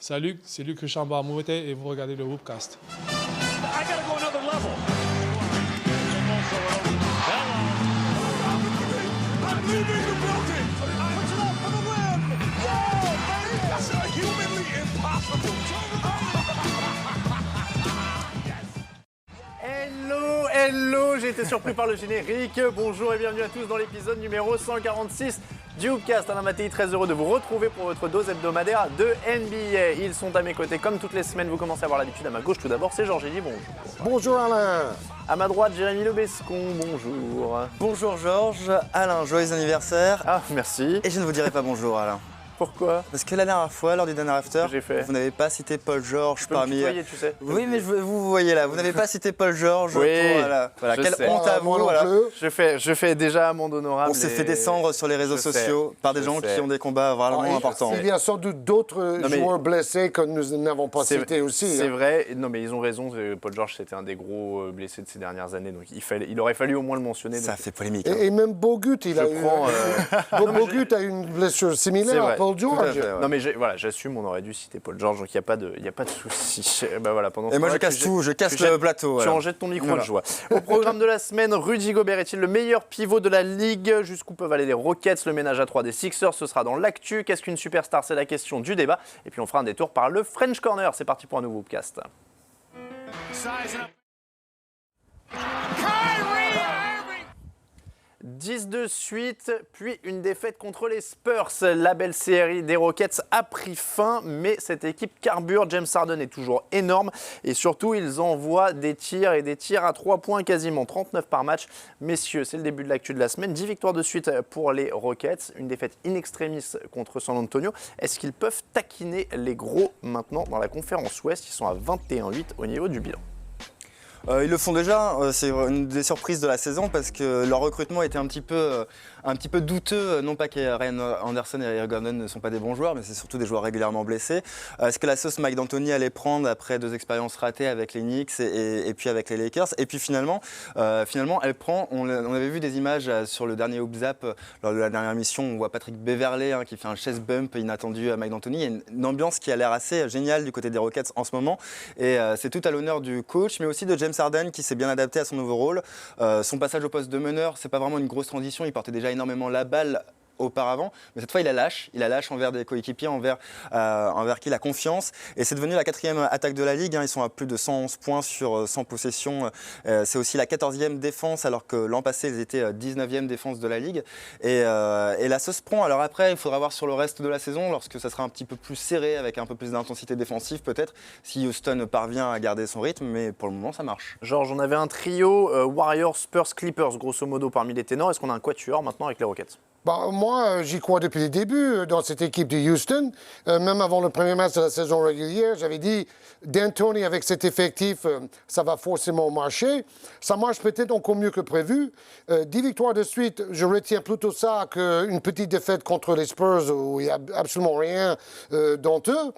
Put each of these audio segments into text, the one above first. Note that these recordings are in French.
Salut, c'est Luc Richard Barmouete et vous regardez le Whoopcast. Hello, j'ai été surpris par le générique. Bonjour et bienvenue à tous dans l'épisode numéro 146 du Whoopcast. Alain Mattei, très heureux de vous retrouver pour votre dose hebdomadaire de NBA. Ils sont à mes côtés comme toutes les semaines, vous commencez à avoir l'habitude. À ma gauche, tout d'abord, c'est Georges Eddy, bonjour. Bonjour Alain. À ma droite, Jérémy Lebescon, bonjour. Bonjour Georges, Alain, joyeux anniversaire. Ah, merci. Et je ne vous dirai pas bonjour Alain. Pourquoi? Parce que la dernière fois, lors du dernier after, vous n'avez pas cité Paul George parmi... Tu sais. Oui, mais vous voyez là, vous n'avez pas cité Paul George. Oui, voilà. Quelle sais. honte à vous. Voilà. Je fais déjà amende honorable. On s'est fait descendre sur les réseaux sociaux par des gens qui ont des combats vraiment importants. Il y a sans doute d'autres joueurs blessés que nous n'avons pas cités aussi. C'est vrai, non mais ils ont raison, Paul George c'était un des gros blessés de ces dernières années, donc il aurait fallu au moins le mentionner. Ça fait polémique. Et même Bogut, Bogut a une blessure similaire à Paul George. Non mais voilà, j'assume, on aurait dû citer Paul George, donc il n'y a pas de souci. Ben voilà, et moi je casse tout, je casse le plateau. Tu en jettes ton micro de joie. Au programme de la semaine, Rudy Gobert est-il le meilleur pivot de la Ligue? Jusqu'où peuvent aller les Rockets? Le ménage à 3 des Sixers, ce sera dans l'actu. Qu'est-ce qu'une superstar? C'est la question du débat. Et puis on fera un détour par le French Corner. C'est parti pour un nouveau podcast. 10 de suite, puis une défaite contre les Spurs. La belle série des Rockets a pris fin, mais cette équipe carbure. James Harden est toujours énorme et surtout, ils envoient des tirs à 3 points, quasiment 39 par match. Messieurs, c'est le début de l'actu de la semaine. 10 victoires de suite pour les Rockets, une défaite in extremis contre San Antonio. Est-ce qu'ils peuvent taquiner les gros maintenant dans la conférence Ouest? Ils sont à 21-8 au niveau du bilan. Ils le font déjà, c'est une des surprises de la saison parce que leur recrutement était un petit peu douteux. Non pas qu'Ryan Anderson et Eric Gordon ne sont pas des bons joueurs, mais c'est surtout des joueurs régulièrement blessés. Est-ce que la sauce Mike D'Antoni allait prendre après 2 expériences ratées avec les Knicks et puis avec les Lakers? Et puis finalement elle prend, on avait vu des images sur le dernier Hoop Zap lors de la dernière émission, on voit Patrick Beverley qui fait un chest bump inattendu à Mike D'Antoni. Il y a une ambiance qui a l'air assez géniale du côté des Rockets en ce moment et c'est tout à l'honneur du coach, mais aussi de James Harden qui s'est bien adapté à son nouveau rôle. Son passage au poste de meneur, c'est pas vraiment une grosse transition, il portait déjà énormément la balle auparavant, mais cette fois il la lâche envers des coéquipiers, envers qui il a confiance, et c'est devenu la 4e attaque de la Ligue, ils sont à plus de 111 points sur 100 possessions, c'est aussi la 14e défense, alors que l'an passé ils étaient 19e défense de la Ligue, et la sauce prend. Alors après, il faudra voir sur le reste de la saison, lorsque ça sera un petit peu plus serré, avec un peu plus d'intensité défensive peut-être, si Houston parvient à garder son rythme, mais pour le moment ça marche. Georges, on avait un trio Warriors, Spurs, Clippers, grosso modo parmi les ténors. Est-ce qu'on a un quatuor maintenant avec les Rockets? Moi, j'y crois depuis le début dans cette équipe de Houston. Même avant le premier match de la saison régulière, j'avais dit D'Antoni avec cet effectif, ça va forcément marcher. Ça marche peut-être encore mieux que prévu. 10 victoires de suite, je retiens plutôt ça qu'une petite défaite contre les Spurs où il n'y a absolument rien d'honteux.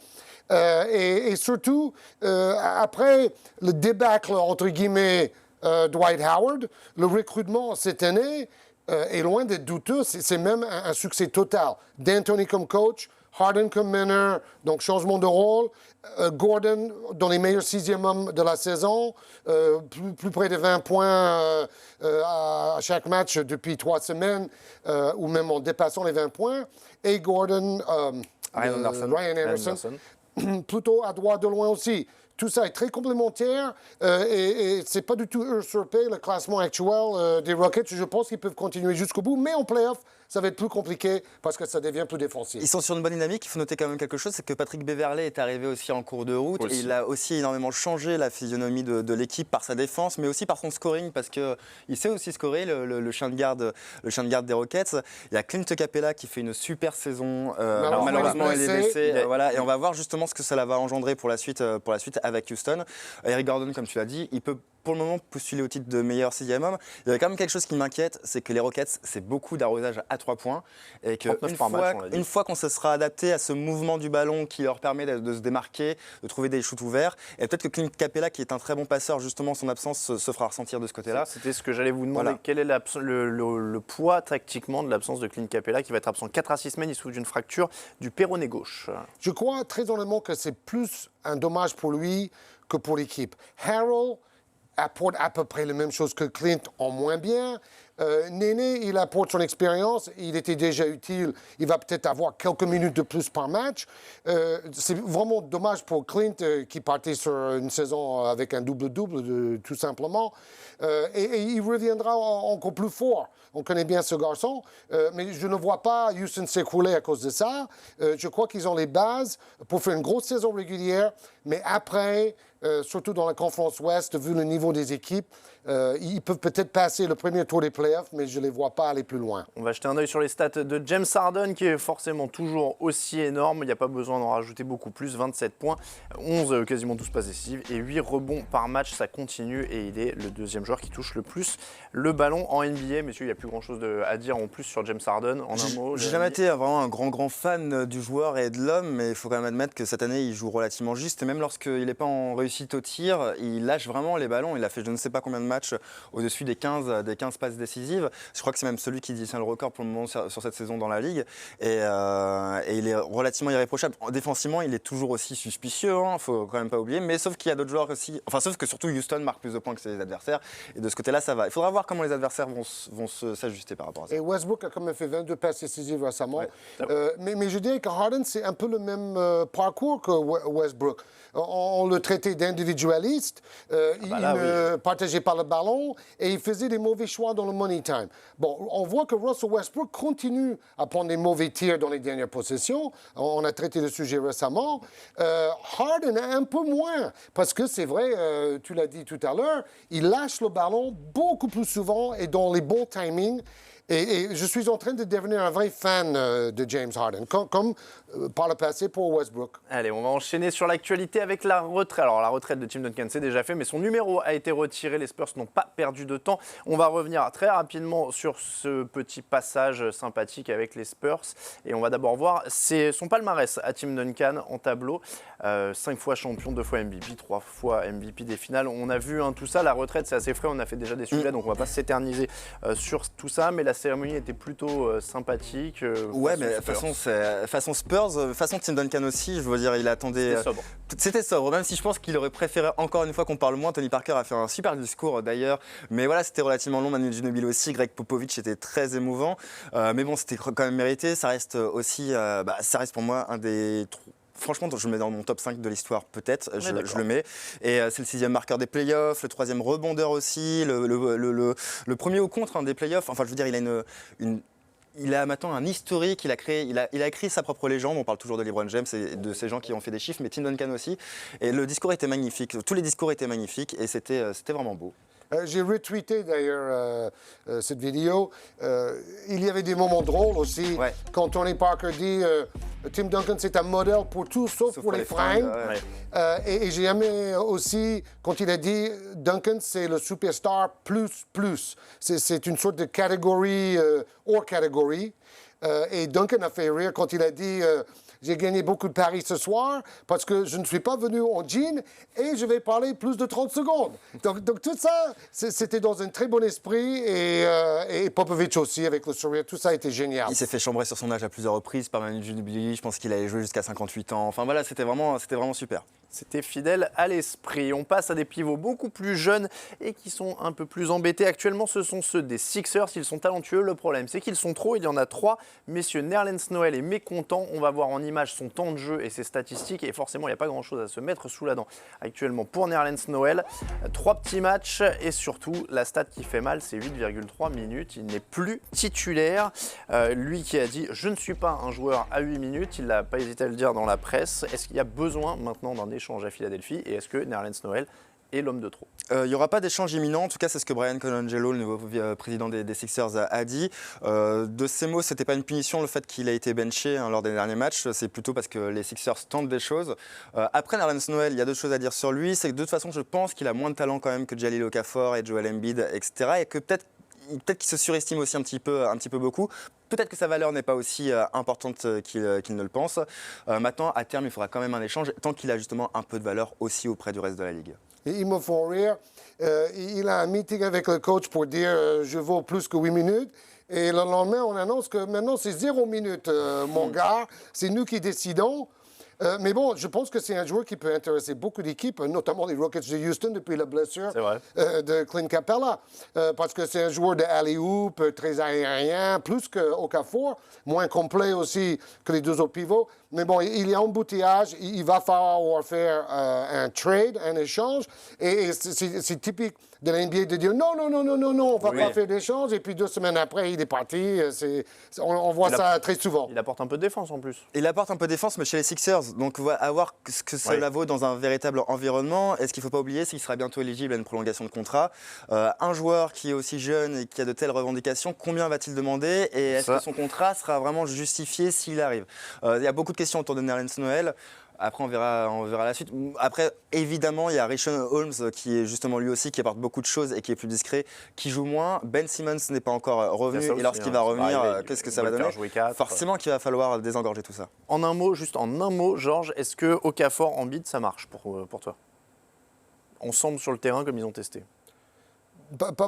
Et surtout, après le débâcle, entre guillemets, Dwight Howard, le recrutement cette année est loin d'être douteux, c'est même un succès total. D'Antoni comme coach, Harden comme meneur, donc changement de rôle. Gordon dans les meilleurs 6e hommes de la saison, plus près de 20 points à chaque match depuis 3 semaines, ou même en dépassant les 20 points. Et Gordon, Ryan Anderson. Plutôt à droite de loin aussi. Tout ça est très complémentaire et c'est pas du tout usurpé le classement actuel des Rockets. Je pense qu'ils peuvent continuer jusqu'au bout, mais en playoff, ça va être plus compliqué parce que ça devient plus défensif. Ils sont sur une bonne dynamique. Il faut noter quand même quelque chose, c'est que Patrick Beverley est arrivé aussi en cours de route. Et il a aussi énormément changé la physionomie de l'équipe par sa défense, mais aussi par son scoring, parce qu'il sait aussi scorer, le chien de garde des Rockets. Il y a Clint Capella qui fait une super saison. Malheureusement, il est blessé. Et on va voir justement ce que ça va engendrer pour la suite avec Houston. Eric Gordon, comme tu l'as dit, il peut pour le moment postuler au titre de meilleur 6e homme. Il y a quand même quelque chose qui m'inquiète, c'est que les Rockets, c'est beaucoup d'arrosage à 3 points. Et qu'une fois qu'on se sera adapté à ce mouvement du ballon qui leur permet de se démarquer, de trouver des shoots ouverts, et peut-être que Clint Capella, qui est un très bon passeur, justement, son absence se fera ressentir de ce côté-là. C'était ce que j'allais vous demander. Voilà. Quel est le poids tactiquement de l'absence de Clint Capella, qui va être absent 4 à 6 semaines, il souffre d'une fracture du péroné gauche. Je crois très honnêtement que c'est plus un dommage pour lui que pour l'équipe. Harrell apporte à peu près la même chose que Clint, en moins bien. Néné, il apporte son expérience, il était déjà utile, il va peut-être avoir quelques minutes de plus par match. C'est vraiment dommage pour Clint qui partait sur une saison avec un double-double, tout simplement. Et il reviendra encore plus fort. On connaît bien ce garçon, mais je ne vois pas Houston s'écrouler à cause de ça. Je crois qu'ils ont les bases pour faire une grosse saison régulière, mais après, surtout dans la conférence Ouest, vu le niveau des équipes, ils peuvent peut-être passer le premier tour des playoffs, mais je ne les vois pas aller plus loin. On va jeter un œil sur les stats de James Harden, qui est forcément toujours aussi énorme. Il n'y a pas besoin d'en rajouter beaucoup plus. 27 points, 11 quasiment 12 passes décisives et 8 rebonds par match. Ça continue et il est le deuxième joueur qui touche le plus le ballon en NBA. Messieurs, il n'y a plus grand-chose à dire en plus sur James Harden. En un mot, j'ai jamais été vraiment un grand fan du joueur et de l'homme, mais il faut quand même admettre que cette année, il joue relativement juste. Et même lorsqu'il n'est pas en réussite au tir, il lâche vraiment les ballons. Il a fait je ne sais pas combien de matchs au-dessus des 15 passes décisives. Je crois que c'est même celui qui détient le record pour le moment sur cette saison dans la Ligue. Et il est relativement irréprochable. Défensivement, il est toujours aussi suspicieux, hein, faut quand même pas oublier. Mais sauf qu'il y a d'autres joueurs aussi. Enfin, sauf que surtout Houston marque plus de points que ses adversaires. Et de ce côté-là, ça va. Il faudra voir comment les adversaires vont s'ajuster par rapport à ça. Et Westbrook a quand même fait 22 passes décisives récemment. Ouais. Mais je dirais que Harden, c'est un peu le même parcours que Westbrook. On le traitait d'individualiste, il ne partageait pas le ballon et il faisait des mauvais choix dans le money time. Bon, on voit que Russell Westbrook continue à prendre des mauvais tirs dans les dernières possessions. On a traité le sujet récemment. Harden un peu moins, parce que c'est vrai, tu l'as dit tout à l'heure, il lâche le ballon beaucoup plus souvent et dans les bons timings. Et je suis en train de devenir un vrai fan de James Harden, comme par le passé pour Westbrook. Allez, on va enchaîner sur l'actualité avec la retraite. Alors, la retraite de Tim Duncan, c'est déjà fait, mais son numéro a été retiré. Les Spurs n'ont pas perdu de temps. On va revenir très rapidement sur ce petit passage sympathique avec les Spurs. Et on va d'abord voir son palmarès à Tim Duncan en tableau. 5 fois champion, 2 fois MVP, 3 fois MVP des finales. On a vu tout ça. La retraite, c'est assez frais. On a fait déjà des sujets, donc on ne va pas s'éterniser sur tout ça. Mais la cérémonie était plutôt sympathique. Ouais, mais façon Spurs, façon Tim Duncan aussi, je veux dire, il attendait. C'était sobre, même si je pense qu'il aurait préféré, encore une fois qu'on parle moins. Tony Parker a fait un super discours d'ailleurs, mais voilà, c'était relativement long. Manu Ginobili aussi, Greg Popovich était très émouvant, mais bon, c'était quand même mérité. Ça reste aussi, ça reste pour moi un des. Franchement, je le mets dans mon top 5 de l'histoire, peut-être, je le mets. Et c'est le 6e marqueur des playoffs, le 3e rebondeur aussi, le premier au contre des playoffs. Enfin, je veux dire, il a maintenant un historique, il a écrit sa propre légende. On parle toujours de LeBron James et de ces gens qui ont fait des chiffres, mais Tim Duncan aussi. Et le discours était magnifique, tous les discours étaient magnifiques et c'était vraiment beau. J'ai retweeté d'ailleurs cette vidéo. Il y avait des moments drôles aussi. Ouais. Quand Tony Parker dit Tim Duncan, c'est un modèle pour tout sauf pour les fringues. Et j'ai aimé aussi quand il a dit Duncan, c'est le superstar plus. C'est une sorte de catégorie hors catégorie. Et Duncan a fait rire quand il a dit j'ai gagné beaucoup de paris ce soir parce que je ne suis pas venu en jean et je vais parler plus de 30 secondes. Donc tout ça, c'était dans un très bon esprit et Popovich aussi avec le sourire, tout ça était génial. Il s'est fait chambrer sur son âge à plusieurs reprises par Manu Ginobili, je pense qu'il allait jouer jusqu'à 58 ans. Enfin voilà, c'était vraiment super. C'était fidèle à l'esprit. On passe à des pivots beaucoup plus jeunes et qui sont un peu plus embêtés. Actuellement, ce sont ceux des Sixers. Ils sont talentueux. Le problème, c'est qu'ils sont trop. Il y en a 3. Messieurs, Nerlens Noel est mécontent. On va voir en image son temps de jeu et ses statistiques. Et forcément, il n'y a pas grand-chose à se mettre sous la dent actuellement pour Nerlens Noel. 3 petits matchs et surtout, la stat qui fait mal, c'est 8,3 minutes. Il n'est plus titulaire. Lui qui a dit « Je ne suis pas un joueur à 8 minutes », il n'a pas hésité à le dire dans la presse. Est-ce qu'il y a besoin maintenant d'un échange à Philadelphie et est-ce que Nerlens Noel et l'homme de trop. Il n'y aura pas d'échange imminent, en tout cas c'est ce que Brian Colangelo, le nouveau président des Sixers, a dit. De ses mots, ce n'était pas une punition le fait qu'il a été benché lors des derniers matchs, c'est plutôt parce que les Sixers tentent des choses. Après Nerlens Noel, il y a d'autres choses à dire sur lui, c'est que de toute façon je pense qu'il a moins de talent quand même que Jahlil Okafor et Joel Embiid, etc. Et que peut-être qu'il se surestime aussi un petit peu beaucoup. Peut-être que sa valeur n'est pas aussi importante qu'il ne le pense. Maintenant, à terme, il faudra quand même un échange, tant qu'il a justement un peu de valeur aussi auprès du reste de la Ligue. Et ils me font rire. Il a un meeting avec le coach pour dire je vaux plus que 8 minutes. Et le lendemain, on annonce que maintenant, c'est 0 minutes, mon gars. C'est nous qui décidons. Mais bon, je pense que c'est un joueur qui peut intéresser beaucoup d'équipes, notamment les Rockets de Houston depuis la blessure de Clint Capella. Parce que c'est un joueur de alley-oop, très aérien, plus qu'Okafor, moins complet aussi que les deux autres pivots. Mais bon, il y a un embouteillage, il va falloir faire un trade, un échange. Et c'est typique de la NBA de dire non, on va pas faire d'échange. Et puis 2 semaines après, il est parti. On voit ça très souvent. Il apporte un peu de défense en plus. Il apporte un peu de défense, mais chez les Sixers. Donc, on va voir ce que cela vaut dans un véritable environnement. Et ce qu'il ne faut pas oublier, c'est qu'il sera bientôt éligible à une prolongation de contrat. Un joueur qui est aussi jeune et qui a de telles revendications, combien va-t-il demander? Et est-ce que son contrat sera vraiment justifié s'il arrive? Il y a beaucoup de questions autour de Nerlens Noel. Après, on verra la suite. Après, évidemment, il y a Richaun Holmes qui est justement lui aussi, qui apporte beaucoup de choses et qui est plus discret, qui joue moins. Ben Simmons n'est pas encore revenu. Et lorsqu'il va revenir, qu'est-ce que ça va donner? Forcément qu'il va falloir désengorger tout ça. En un mot, Georges, est-ce que Okafor en bid, ça marche pour toi? On semble sur le terrain comme ils ont testé.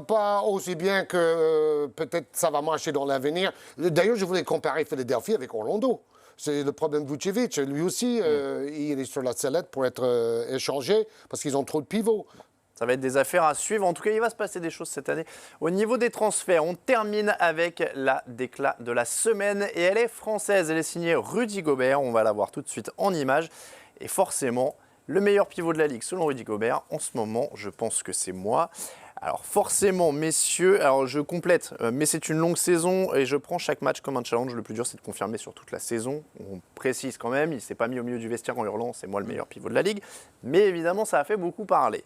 Pas aussi bien que peut-être ça va marcher dans l'avenir. D'ailleurs, je voulais comparer Philadelphie avec Orlando. C'est le problème de Vucevic. Lui aussi, il est sur la sellette pour être échangé parce qu'ils ont trop de pivots. Ça va être des affaires à suivre. En tout cas, il va se passer des choses cette année. Au niveau des transferts, on termine avec la déclat de la semaine. Et elle est française. Elle est signée Rudy Gobert. On va la voir tout de suite en image. Et forcément, le meilleur pivot de la Ligue, selon Rudy Gobert, en ce moment, je pense que c'est moi. Alors forcément, messieurs, alors je complète, mais c'est une longue saison et je prends chaque match comme un challenge. Le plus dur, c'est de confirmer sur toute la saison. On précise quand même, il ne s'est pas mis au milieu du vestiaire en hurlant « c'est moi le meilleur pivot de la Ligue ». Mais évidemment, ça a fait beaucoup parler.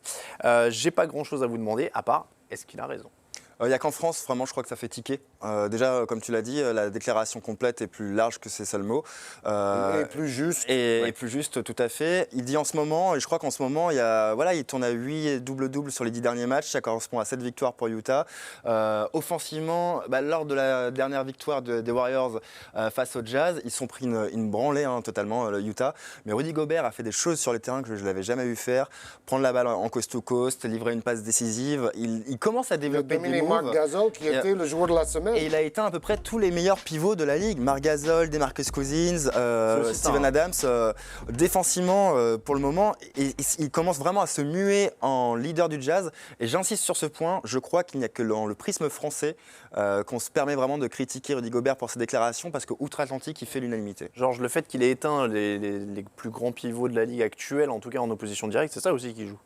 J'ai pas grand-chose à vous demander, à part, est-ce qu'il a raison ? Il n'y a qu'en France, vraiment, je crois que ça fait tiquer. Déjà, comme tu l'as dit, la déclaration complète est plus large que ces seuls mots. Et plus juste. Et plus juste, tout à fait. Il dit en ce moment, et je crois qu'en ce moment, il tourne à 8 double-double sur les 10 derniers matchs. Ça correspond à 7 victoires pour Utah. Offensivement, lors de la dernière victoire des Warriors face au Jazz, ils se sont pris une branlée totalement, le Utah. Mais Rudy Gobert a fait des choses sur les terrains que je ne l'avais jamais vu faire. Prendre la balle en coast-to-coast, livrer une passe décisive. Il commence à développer des moves. Marc Gasol qui était le joueur de la semaine. Et il a éteint à peu près tous les meilleurs pivots de la Ligue. Marc Gasol, DeMarcus Cousins, Steven Adams. Défensivement, pour le moment, il commence vraiment à se muer en leader du Jazz. Et j'insiste sur ce point, je crois qu'il n'y a que dans le prisme français qu'on se permet vraiment de critiquer Rudy Gobert pour ses déclarations, parce qu'outre-Atlantique, il fait l'unanimité. Georges, le fait qu'il ait éteint les plus grands pivots de la Ligue actuelle, en tout cas en opposition directe, c'est ça aussi qui joue.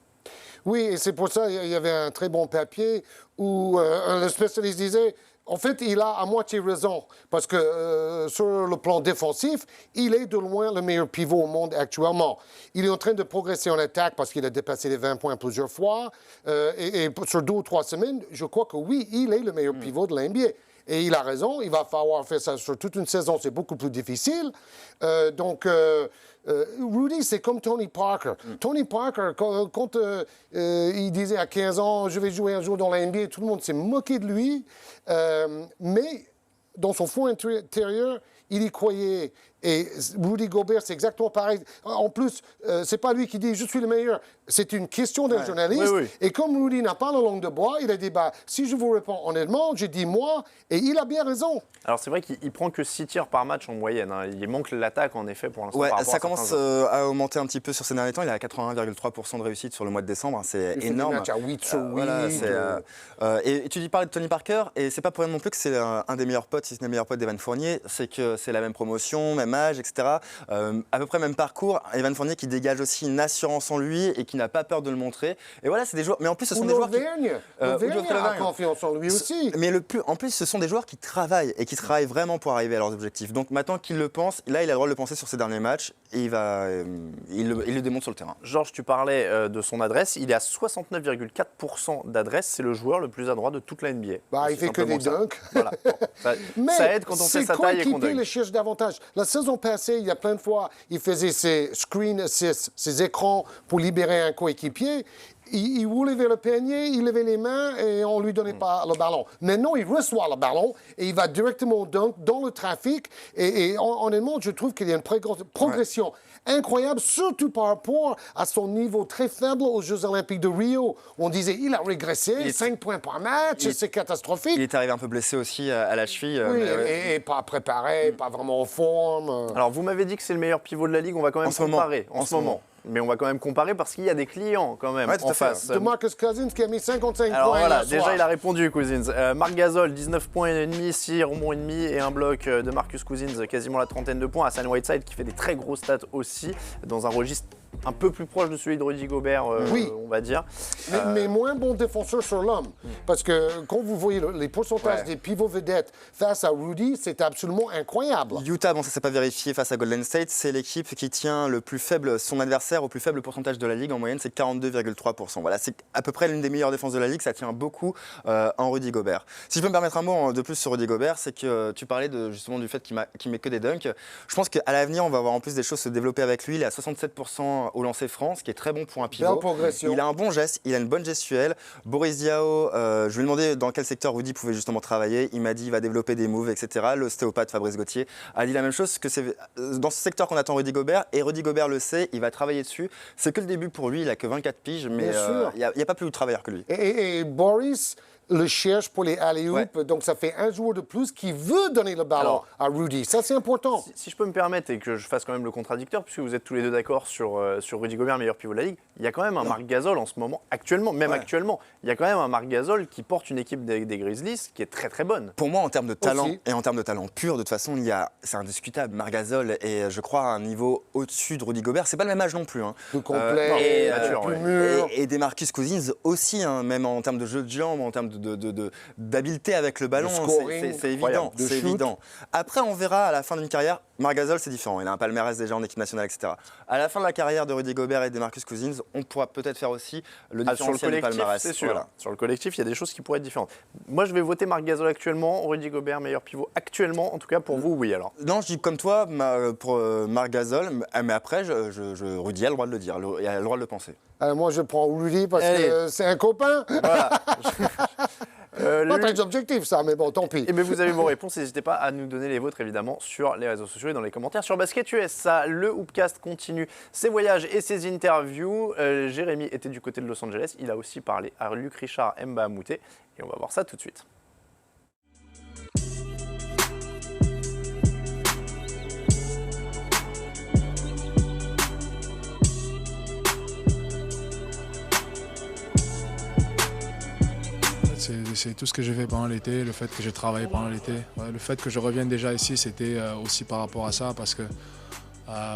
Oui, et c'est pour ça qu'il y avait un très bon papier où le spécialiste disait, en fait, il a à moitié raison, parce que sur le plan défensif, il est de loin le meilleur pivot au monde actuellement. Il est en train de progresser en attaque parce qu'il a dépassé les 20 points plusieurs fois, et sur 2 ou 3 semaines, je crois que oui, il est le meilleur pivot de la NBA. Et il a raison, il va falloir faire ça sur toute une saison, c'est beaucoup plus difficile. Rudy, c'est comme Tony Parker. Tony Parker, quand il disait à 15 ans, je vais jouer un jour dans la NBA, tout le monde s'est moqué de lui. Mais dans son fond intérieur, il y croyait. Et Rudy Gobert, c'est exactement pareil. En plus, c'est pas lui qui dit « je suis le meilleur ». C'est une question d'un journaliste. Oui. Et comme Rudy n'a pas la langue de bois, il a dit « si je vous réponds honnêtement, j'ai dit moi ». Et il a bien raison. Alors c'est vrai qu'il prend que 6 tirs par match en moyenne. Il manque l'attaque en effet pour l'instant. Ouais, ça commence à augmenter un petit peu sur ces derniers temps. Il est à 81,3% de réussite sur le mois de décembre. C'est énorme. Match à 8 sur 8. Et tu dis parler de Tony Parker, et c'est pas pour rien non plus que c'est un des meilleurs potes, si ce n'est le meilleur pote d'Evan Fournier. C'est que c'est la même promotion, même âge, etc. À peu près même parcours. Evan Fournier qui dégage aussi une assurance en lui et qui n'a pas peur de le montrer. Et voilà, c'est des joueurs. Mais en plus, ce sont des joueurs qui. L'Auvergne a confiance en lui aussi. Mais en plus, ce sont des joueurs qui travaillent et qui travaillent vraiment pour arriver à leurs objectifs. Donc maintenant qu'il le pense, là, il a le droit de le penser sur ses derniers matchs et il le démontre sur le terrain. Georges, tu parlais de son adresse. Il est à 69,4% d'adresse. C'est le joueur le plus adroit de toute la NBA. Il fait que des dunks. Voilà. Bon, ça aide quand on fait sa taille et qu'on dunk. Le cherche davantage. La saison passée, il y a plein de fois, il faisait ses screen assists, ses écrans pour libérer un coéquipier. Il roulait vers le panier, il levait les mains et on ne lui donnait pas le ballon. Maintenant, il reçoit le ballon et il va directement au dunk dans le trafic. Et honnêtement, je trouve qu'il y a une progression incroyable, surtout par rapport à son niveau très faible aux Jeux Olympiques de Rio. On disait il a régressé, 5 points par match, c'est catastrophique. Il est arrivé un peu blessé aussi à la cheville. Oui, et pas préparé, pas vraiment en forme. Alors, vous m'avez dit que c'est le meilleur pivot de la Ligue. On va quand même comparer en ce moment. Mais on va quand même comparer parce qu'il y a des clients quand même en face. De Marcus Cousins qui a mis 55 Alors points. Voilà, déjà il a répondu, Cousins. Marc Gasol, 19 points et demi, 6 rebonds et demi et un bloc de Marcus Cousins, quasiment la trentaine de points. Hassan Whiteside qui fait des très gros stats aussi, dans un registre un peu plus proche de celui de Rudy Gobert, on va dire. Mais moins bon défenseur sur l'homme. Parce que quand vous voyez les pourcentages des pivots vedettes face à Rudy, c'est absolument incroyable. Utah, bon ça s'est pas vérifié face à Golden State, c'est l'équipe qui tient le plus faible, son adversaire au plus faible pourcentage de la Ligue. En moyenne, c'est 42,3%. Voilà, c'est à peu près l'une des meilleures défenses de la Ligue. Ça tient beaucoup en Rudy Gobert. Si je peux me permettre un mot de plus sur Rudy Gobert, c'est que tu parlais justement du fait qu'il met que des dunks. Je pense qu'à l'avenir, on va avoir en plus des choses se développer avec lui. Il est à 67% au lancer franc, ce qui est très bon pour un pivot. Belle progression. Il a un bon geste, il a une bonne gestuelle. Boris Diaw, je lui ai demandé dans quel secteur Rudy pouvait justement travailler. Il m'a dit qu'il va développer des moves, etc. L'ostéopathe Fabrice Gauthier a dit la même chose, que c'est dans ce secteur qu'on attend Rudy Gobert. Et Rudy Gobert le sait, il va travailler dessus. C'est que le début pour lui, il a que 24 piges, mais il n'y a pas plus de travailleur que lui. Et Boris le cherche pour les alley-oops, donc ça fait un joueur de plus qui veut donner le ballon à Rudy. Ça, c'est important. Si je peux me permettre et que je fasse quand même le contradicteur, puisque vous êtes tous les deux d'accord sur Rudy Gobert, meilleur pivot de la Ligue, il y a quand même un Marc Gasol en ce moment, actuellement, il y a quand même un Marc Gasol qui porte une équipe des Grizzlies qui est très très bonne. Pour moi, en termes de talent et en termes de talent pur, de toute façon, c'est indiscutable. Marc Gasol est, je crois, à un niveau au-dessus de Rudy Gobert. C'est pas le même âge non plus. Plus complet, plus mûr. Et des Marcus Cousins aussi, même en termes de jeu de jambes, en termes d'habileté avec le ballon, c'est évident. C'est évident. Après, on verra à la fin d'une carrière. Marc Gasol, c'est différent. Il a un palmarès déjà en équipe nationale, etc. À la fin de la carrière de Rudy Gobert et de Marcus Cousins, on pourra peut-être faire aussi le différentiel du palmarès. C'est sûr. Voilà. Sur le collectif, il y a des choses qui pourraient être différentes. Moi, je vais voter Marc Gasol actuellement, Rudy Gobert, meilleur pivot actuellement. En tout cas, pour vous, oui alors. Non, je dis comme toi, pour Marc Gasol, mais après, Rudy a le droit de le dire, il a le droit de le penser. Moi, je prends Rudy parce que c'est un copain. Voilà. Pas très objectif ça, mais bon, tant pis. Et bien vous avez vos réponses, n'hésitez pas à nous donner les vôtres évidemment sur les réseaux sociaux et dans les commentaires. Sur Basket USA, le Hoopcast continue ses voyages et ses interviews. Jérémy était du côté de Los Angeles, il a aussi parlé à Luc Richard Mbah a Moute et on va voir ça tout de suite. C'est tout ce que j'ai fait pendant l'été, le fait que j'ai travaillé pendant l'été. Le fait que je revienne déjà ici, c'était aussi par rapport à ça, parce que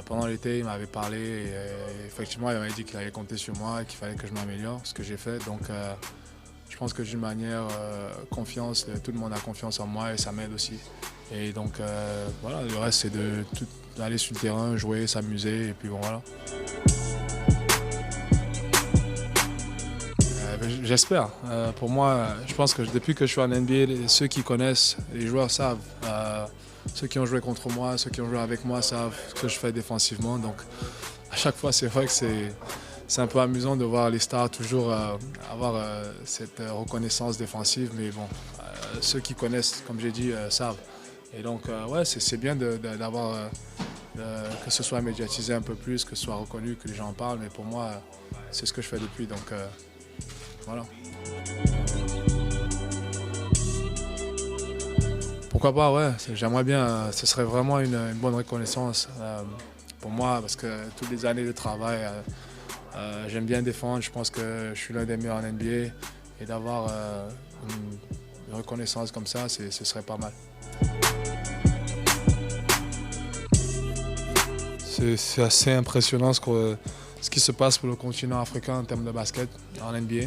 pendant l'été, il m'avait parlé et effectivement, il m'avait dit qu'il allait compter sur moi et qu'il fallait que je m'améliore, ce que j'ai fait. Donc, je pense que d'une manière, confiance, tout le monde a confiance en moi et ça m'aide aussi. Et donc, voilà, le reste, c'est d'aller sur le terrain, jouer, s'amuser et puis bon, voilà. J'espère. Pour moi, je pense que depuis que je suis en NBA, ceux qui connaissent, les joueurs savent. Ceux qui ont joué contre moi, ceux qui ont joué avec moi savent ce que je fais défensivement. Donc, à chaque fois, c'est vrai que c'est un peu amusant de voir les stars toujours avoir cette reconnaissance défensive. Mais bon, ceux qui connaissent, comme j'ai dit, savent. Et donc, ouais, c'est bien d'avoir que ce soit médiatisé un peu plus, que ce soit reconnu, que les gens en parlent. Mais pour moi, c'est ce que je fais depuis. Donc, voilà. Pourquoi pas, ouais. J'aimerais bien, ce serait vraiment une bonne reconnaissance pour moi parce que toutes les années de travail, j'aime bien défendre. Je pense que je suis l'un des meilleurs en NBA et d'avoir une reconnaissance comme ça, ce serait pas mal. c'est assez impressionnant ce qui se passe pour le continent africain en termes de basket en NBA.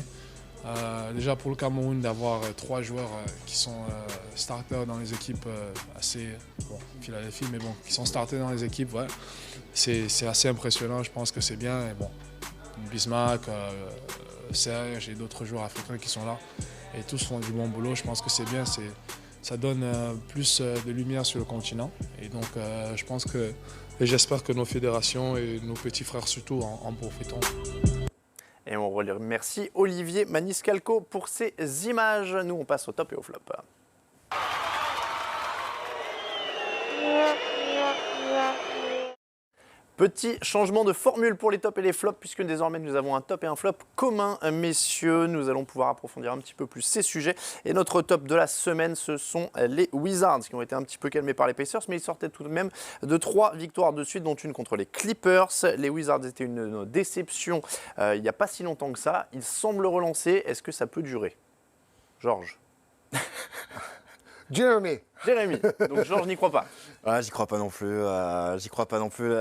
Déjà pour le Cameroun, d'avoir 3 joueurs qui sont starters dans les équipes assez, Philadelphie, mais bon, qui sont starters dans les équipes, ouais, c'est assez impressionnant. Je pense que c'est bien. Et bon, Bismarck, Serge et d'autres joueurs africains qui sont là et tous font du bon boulot. Je pense que c'est bien. Ça donne plus de lumière sur le continent. Et donc, je pense que, et j'espère que nos fédérations et nos petits frères surtout en profiteront. Et on remercie Olivier Maniscalco pour ces images. Nous, on passe au top et au flop. Petit changement de formule pour les tops et les flops, puisque désormais nous avons un top et un flop commun, messieurs. Nous allons pouvoir approfondir un petit peu plus ces sujets. Et notre top de la semaine, ce sont les Wizards, qui ont été un petit peu calmés par les Pacers, mais ils sortaient tout de même de 3 victoires de suite, dont une contre les Clippers. Les Wizards étaient une déception il n'y a pas si longtemps que ça. Ils semblent relancer. Est-ce que ça peut durer? Georges. Jérémy. Donc Georges n'y croit pas. Ah, j'y crois pas non plus.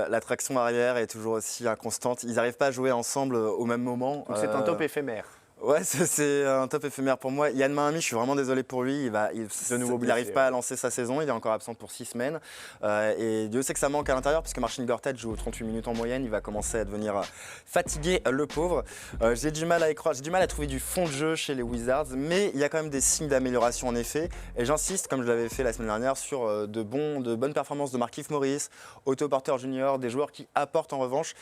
L'attraction arrière est toujours aussi inconstante. Ils n'arrivent pas à jouer ensemble au même moment. Donc c'est un top éphémère. Ouais, c'est un top éphémère pour moi. Yann Mahami, je suis vraiment désolé pour lui. Il n'arrive pas à lancer sa saison. Il est encore absent pour 6 semaines. Et Dieu sait que ça manque à l'intérieur, puisque Marcin Gortat joue 38 minutes en moyenne. Il va commencer à devenir fatigué, le pauvre. J'ai du mal à y croire. J'ai du mal à trouver du fond de jeu chez les Wizards. Mais il y a quand même des signes d'amélioration en effet. Et j'insiste, comme je l'avais fait la semaine dernière, sur de bonnes performances de Markieff Morris, Otto Porter Jr., des joueurs qui apportent en revanche.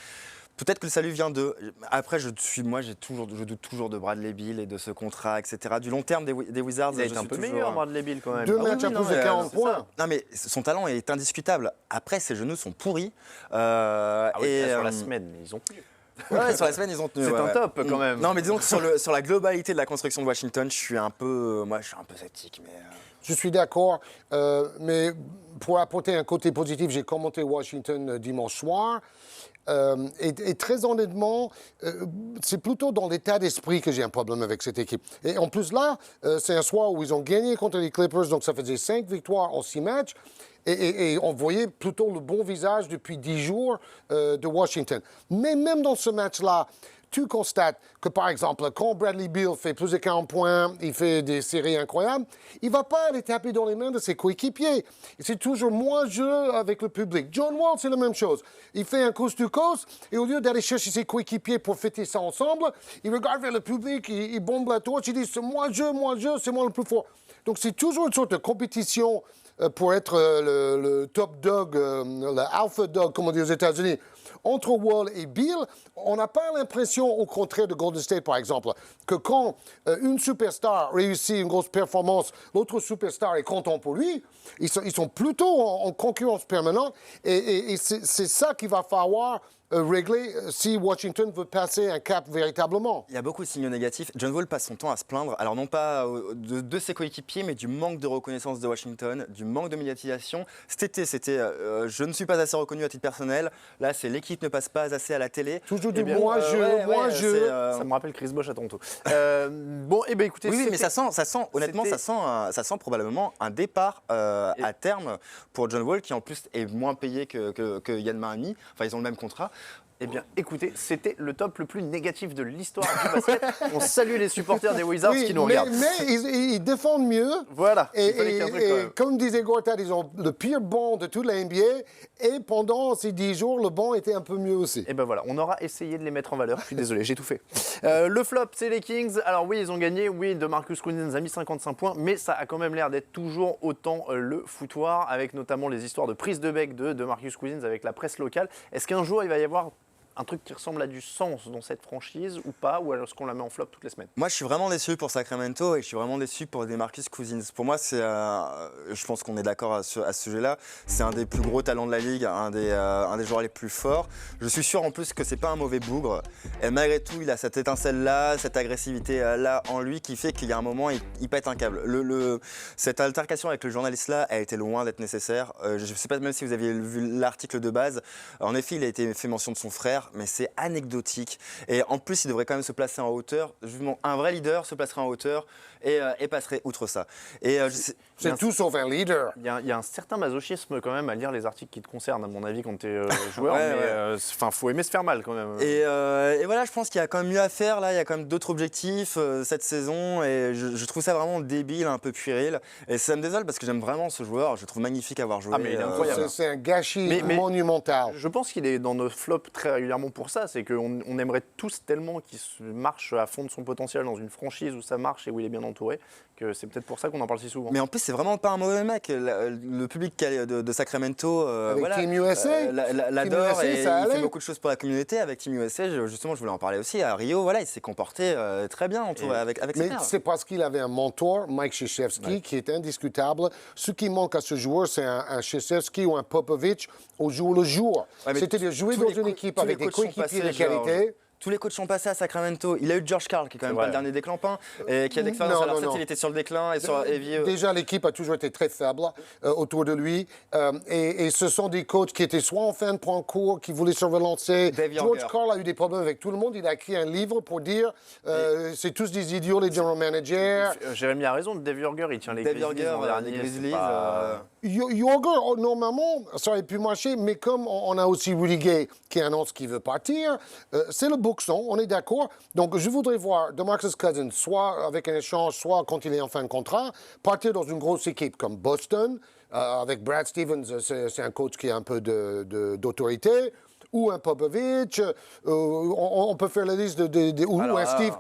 Peut-être que le salut vient d'eux. Après, je doute toujours de Bradley Beal et de ce contrat, etc. Du long terme des Wizards. Il est un peu meilleur, Bradley Beal, quand même. 2 matchs à plus de 40 points. Non, mais son talent est indiscutable. Après, ses genoux sont pourris. Sur la semaine, ils ont plus. Ouais, sur la semaine, ils ont tenu. C'est un top, quand même. Non, mais disons que sur la globalité de la construction de Washington, je suis un peu sceptique. Mais Je suis d'accord, mais pour apporter un côté positif, j'ai commenté Washington dimanche soir. Et très honnêtement, c'est plutôt dans l'état d'esprit que j'ai un problème avec cette équipe. Et en plus là, c'est un soir où ils ont gagné contre les Clippers, donc ça faisait 5 victoires en 6 matchs. Et on voyait plutôt le bon visage depuis 10 jours de Washington. Mais même dans ce match-là, tu constates que, par exemple, quand Bradley Beal fait plus de 40 points, il fait des séries incroyables, il ne va pas aller taper dans les mains de ses coéquipiers. C'est toujours moins jeu avec le public. John Wall, c'est la même chose. Il fait un coast-to-coast, et au lieu d'aller chercher ses coéquipiers pour fêter ça ensemble, il regarde vers le public, il bombe la torche, il dit « c'est moi jeu, c'est moi le plus fort ». Donc c'est toujours une sorte de compétition pour être le top dog, le alpha dog, comme on dit aux États-Unis. Entre Wall et Beal, on n'a pas l'impression, au contraire de Golden State par exemple, que quand une superstar réussit une grosse performance, l'autre superstar est content pour lui. Ils sont plutôt en concurrence permanente et c'est ça qu'il va falloir régler si Washington veut passer un cap véritablement. il y a beaucoup de signaux négatifs. John Wall passe son temps à se plaindre, alors non pas de ses coéquipiers, mais du manque de reconnaissance de Washington, du manque de médiatisation. Cet été, c'était je ne suis pas assez reconnu à titre personnel. Là, c'est l'équipe ne passe pas assez à la télé. Toujours du moi-je. Ça me rappelle Chris Bosh à Toronto. Écoutez, oui, mais ça sent honnêtement, ça sent probablement un départ à terme pour John Wall, qui en plus est moins payé que Yann Mahami. Enfin, ils ont le même contrat. Eh bien, écoutez, c'était le top le plus négatif de l'histoire du basket. On salue les supporters des Wizards qui nous regardent. Mais ils défendent mieux. Voilà. Et comme disait Gortat, ils ont le pire banc de toute la NBA. Et pendant ces 10 jours, le banc était un peu mieux aussi. Et ben voilà, on aura essayé de les mettre en valeur. Je suis désolé, j'ai tout fait. Le flop, c'est les Kings. Alors oui, ils ont gagné. Oui, DeMarcus Cousins a mis 55 points. Mais ça a quand même l'air d'être toujours autant le foutoir, avec notamment les histoires de prise de bec de DeMarcus Cousins avec la presse locale. Est-ce qu'un jour, il va y avoir un truc qui ressemble à du sens dans cette franchise ou pas, ou est-ce qu'on la met en flop toutes les semaines? Moi, je suis vraiment déçu pour Sacramento et je suis vraiment déçu pour DeMarcus Cousins. Pour moi, je pense qu'on est d'accord à ce sujet-là. C'est un des plus gros talents de la ligue, un des joueurs les plus forts. Je suis sûr en plus que c'est pas un mauvais bougre. Et malgré tout, il a cette étincelle-là, cette agressivité-là en lui qui fait qu'il y a un moment, il pète un câble. Cette altercation avec le journaliste-là a été loin d'être nécessaire. Je ne sais pas même si vous aviez vu l'article de base. En effet, il a été fait mention de son frère. leader, mais c'est anecdotique. Et en plus, il devrait quand même se placer en hauteur. Justement, un vrai leader se placerait en hauteur et passerait outre ça. Et C'est tout sauf un leader. Il y a un certain masochisme quand même à lire les articles qui te concernent, à mon avis, quand tu es joueur. Ouais, mais faut aimer se faire mal quand même. Et voilà, je pense qu'il y a quand même mieux à faire là. Il y a quand même d'autres objectifs cette saison, et je trouve ça vraiment débile, un peu puéril. Et ça me désole parce que j'aime vraiment ce joueur. Je le trouve magnifique à voir jouer. Ah, mais il est incroyable. C'est un gâchis Mais- monumental. Je pense qu'il est dans nos flops très régulièrement pour ça. C'est qu'on aimerait tous tellement qu'il marche à fond de son potentiel dans une franchise où ça marche et où il est bien entouré, que c'est peut-être pour ça qu'on en parle si souvent. Mais en plus, c'est vraiment pas un mauvais mec. Le public de Sacramento Avec Team USA. l'adore, Team USA, et ça il fait allait. beaucoup de choses pour la communauté. Avec Team USA, justement, je voulais en parler aussi. À Rio, voilà, il s'est comporté très bien avec ses Mais pairs. c'est parce qu'il avait un mentor, Mike Krzyzewski, qui est indiscutable. Ce qui manque à ce joueur, c'est un Krzyzewski ou un Popovich au jour le jour. Ouais, mais C'est-à-dire jouer tous dans les une co- équipe tous avec les des coachs sont coéquipiers de passés, qualité. Tous les coachs sont passés à Sacramento. Il a eu George Karl, qui est quand même vrai. pas le dernier des clampins, et qui a d'expérience Non, à non, l'Arset. non. Il était sur le déclin et sur Evie. Déjà, l'équipe a toujours été très faible autour de lui. Et ce sont des coachs qui étaient soit en fin de cours, qui voulaient se relancer. Dave George Yorger. Karl a eu des problèmes avec tout le monde. Il a écrit un livre pour dire c'est tous des idiots, les general managers. Jérémy a raison, Dave Yorger, il tient les Dave Grizzlies Yorger, l'an dernier. les c'est Grizzlies. pas- Yorger, normalement, ça aurait pu marcher, mais comme on a aussi Rudy Gay qui annonce qu'il veut partir, c'est le boxon, on est d'accord. Donc, je voudrais voir DeMarcus Cousins, soit avec un échange, soit quand il est en fin de contrat, partir dans une grosse équipe comme Boston, avec Brad Stevens, c'est un coach qui a un peu d'autorité, ou un Popovich, on peut faire la liste ou Alors, un Steve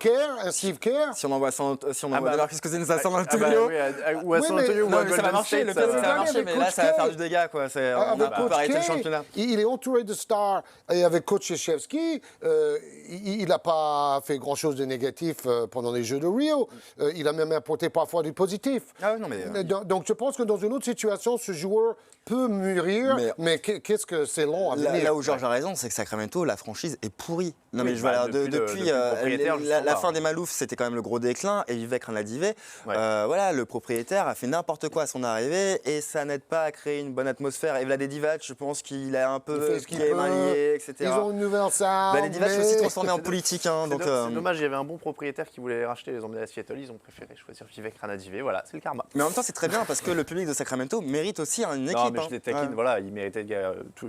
Kerr. Si on envoie bah, DeMarcus Cousins à San Ah Antonio. bah oui, ou à San Oui, mais- Antonio ou non, à mais ça va Golden marcher, State, le ça plan, ça va va- marcher, mais avec là, Coach ça va faire K. du dégât, quoi. On Avec va Coach pas arrêter le K, championnat. il est entouré de stars. Et avec Coach Krzyzewski, il n'a pas fait grand-chose de négatif pendant les Jeux de Rio. Il a même apporté parfois du positif. Ah ouais, non, mais Donc, je pense que dans une autre situation, ce joueur peut mûrir, mais qu'est-ce que c'est long à venir. là où Georges a raison, c'est que Sacramento, la franchise est pourrie. Non, Oui, mais je bah, vois, depuis le propriétaire, la justement, fin des Malouf, c'était quand même le gros déclin, et Vivek Ranadive, Ouais. voilà, le propriétaire a fait n'importe quoi à son arrivée, et ça n'aide pas à créer une bonne atmosphère. Et Vlade Divac, je pense qu'il a un Il peu fait ce qu'il les peut. mains liées, etc. Ils ont une nouvelle salle. Vlade Divac s'est aussi mais- transformé en politique, hein, donc. C'est dommage, il y avait un bon propriétaire qui voulait les racheter, les emmener à Seattle. Ils ont préféré choisir Vivek Ranadive. Voilà, c'est le karma. Mais en même temps, c'est très bien parce que le public de Sacramento mérite aussi une équipe. Non, mais je hein. les taquine, Ouais. voilà, il méritait,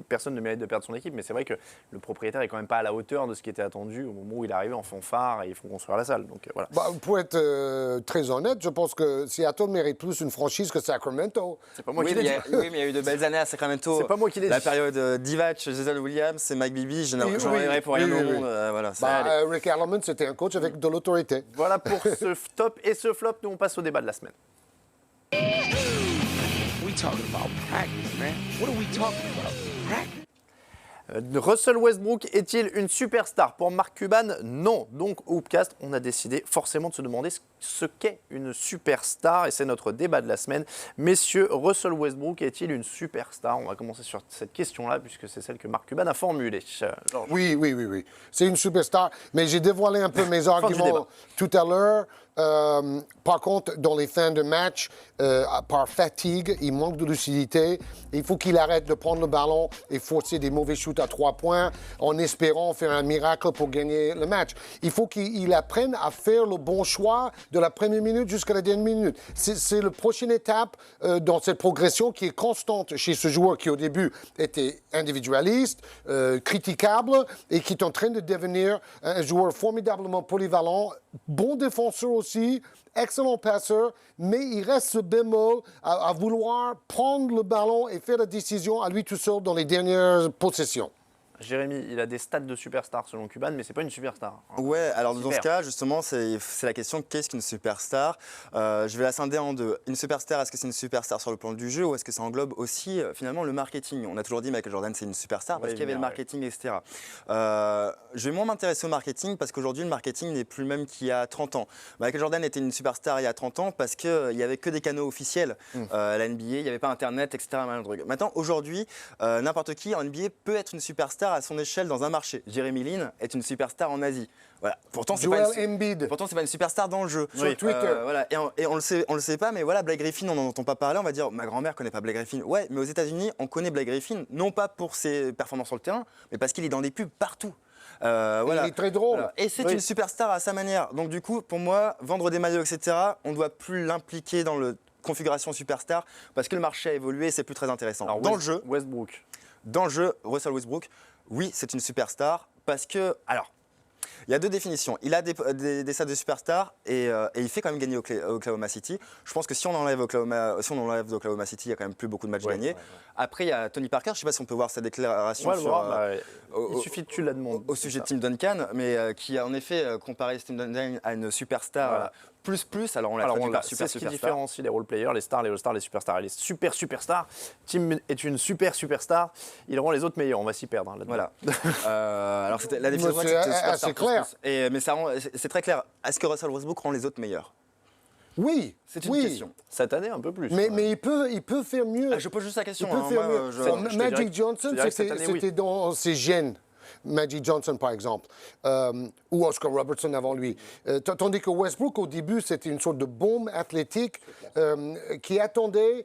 personne ne mérite de perdre son équipe, mais c'est vrai que le propriétaire est quand même pas à la hauteur de ce qui était attendu au moment où il est arrivé en fanfare et il faut construire la salle. Donc voilà. Bah, pour être très honnête, je pense que Seattle mérite plus une franchise que Sacramento. C'est pas moi Oui, qui mais l'ai il y dit. a- oui, mais il y a eu de belles années à Sacramento. C'est pas moi qui l'ai La dit. période Divac, Jason Williams et Mike Bibby, j'en Oui, aurais pour rien oui, au oui, monde. oui. Voilà, c'est- Bah, allez. Rick Allen, c'était un coach avec de l'autorité. Voilà pour ce top et ce flop. Nous, on passe au débat de la semaine. We talking about practice, man. What are we talking about? Practice? Russell Westbrook est-il une superstar? Pour Mark Cuban, non. Donc, au Hoopcast, on a décidé forcément de se demander ce qu'est une superstar. Et c'est notre débat de la semaine. Messieurs, Russell Westbrook est-il une superstar? On va commencer sur cette question-là, puisque c'est celle que Mark Cuban a formulée. Georges. Oui. C'est une superstar. Mais j'ai dévoilé un peu mes du arguments débat. tout à l'heure. Par contre, dans les fins de match, par fatigue, il manque de lucidité. Il faut qu'il arrête de prendre le ballon et forcer des mauvais shoots à 3 points en espérant faire un miracle pour gagner le match. Il faut qu'il apprenne à faire le bon choix de la première minute jusqu'à la dernière minute. C'est la prochaine étape dans cette progression qui est constante chez ce joueur qui, au début, était individualiste, critiquable et qui est en train de devenir un joueur formidablement polyvalent, bon défenseur aussi, excellent passeur, mais il reste ce bémol à vouloir prendre le ballon et faire la décision à lui tout seul dans les dernières possessions. Jérémy, il a des stats de superstar selon Cuban, mais c'est pas une superstar. Ouais, alors dans ce Super. cas, justement, c'est la question qu'est-ce qu'une superstar? Je vais la scinder en deux. Une superstar, est-ce que c'est une superstar sur le plan du jeu ou est-ce que ça englobe aussi finalement le marketing? On a toujours dit Michael Jordan c'est une superstar parce Ouais, qu'il y avait le bien, marketing, etc. Je vais moins m'intéresser au marketing parce qu'aujourd'hui le marketing n'est plus le même qu'il y a 30 ans. Michael Jordan était une superstar il y a 30 ans parce qu'il n'y avait que des canaux officiels. La NBA, il n'y avait pas Internet, etc. Maintenant, aujourd'hui, n'importe qui en NBA peut être une superstar à son échelle dans un marché. Jeremy Lin est une superstar en Asie. Voilà. Pourtant, c'est pas Joel Embiid. Pourtant, c'est pas une superstar dans le jeu. Sur Twitter. Voilà. Et on le sait pas, mais voilà, Blake Griffin, on n'en entend pas parler. On va dire, ma grand-mère connaît pas Blake Griffin. Ouais, mais aux États-Unis, on connaît Blake Griffin, non pas pour ses performances sur le terrain, mais parce qu'il est dans des pubs partout. Voilà. Il est très drôle. Voilà. Et c'est Oui. une superstar à sa manière. Donc du coup, pour moi, vendre des maillots, etc., on ne doit plus l'impliquer dans la configuration superstar parce que le marché a évolué et c'est plus très intéressant. Alors, Dans le jeu, Russell Westbrook, oui, c'est une superstar parce que, alors, il y a deux définitions. Il a des stats de superstar et il fait quand même gagner Oklahoma City. Je pense que si on enlève Oklahoma City, il y a quand même plus en matchs gagnés. Après, il y a Tony Parker. Je ne sais pas si on peut voir sa déclaration il suffit que tu la demandes. au sujet de Tim Duncan, mais qui a en effet comparé Tim Duncan à une superstar Voilà. plus. Alors on l'a traduit par c'est super ce qui superstar. différencie les role-players, les stars, les all-stars, les superstars et les superstars. Tim est une superstar. Il rend les autres meilleurs. On va s'y perdre. Là-dedans. Voilà. Alors c'était la définition, C'est c'était superstar assez plus, clair. plus. Mais c'est très clair. Est-ce que Russell Westbrook rend les autres meilleurs? Oui, C'est une oui. question. Cette année, un peu plus. Mais il peut faire mieux. Je pose juste la question. Il peut hein, faire moi, mieux. je- Bon, je te Magic dirais- Johnson, je dirais que cette c'était année, oui. c'était dans ses gènes. Magic Johnson, par exemple, ou Oscar Robertson avant lui. Tandis que Westbrook, au début, c'était une sorte de bombe athlétique qui attendait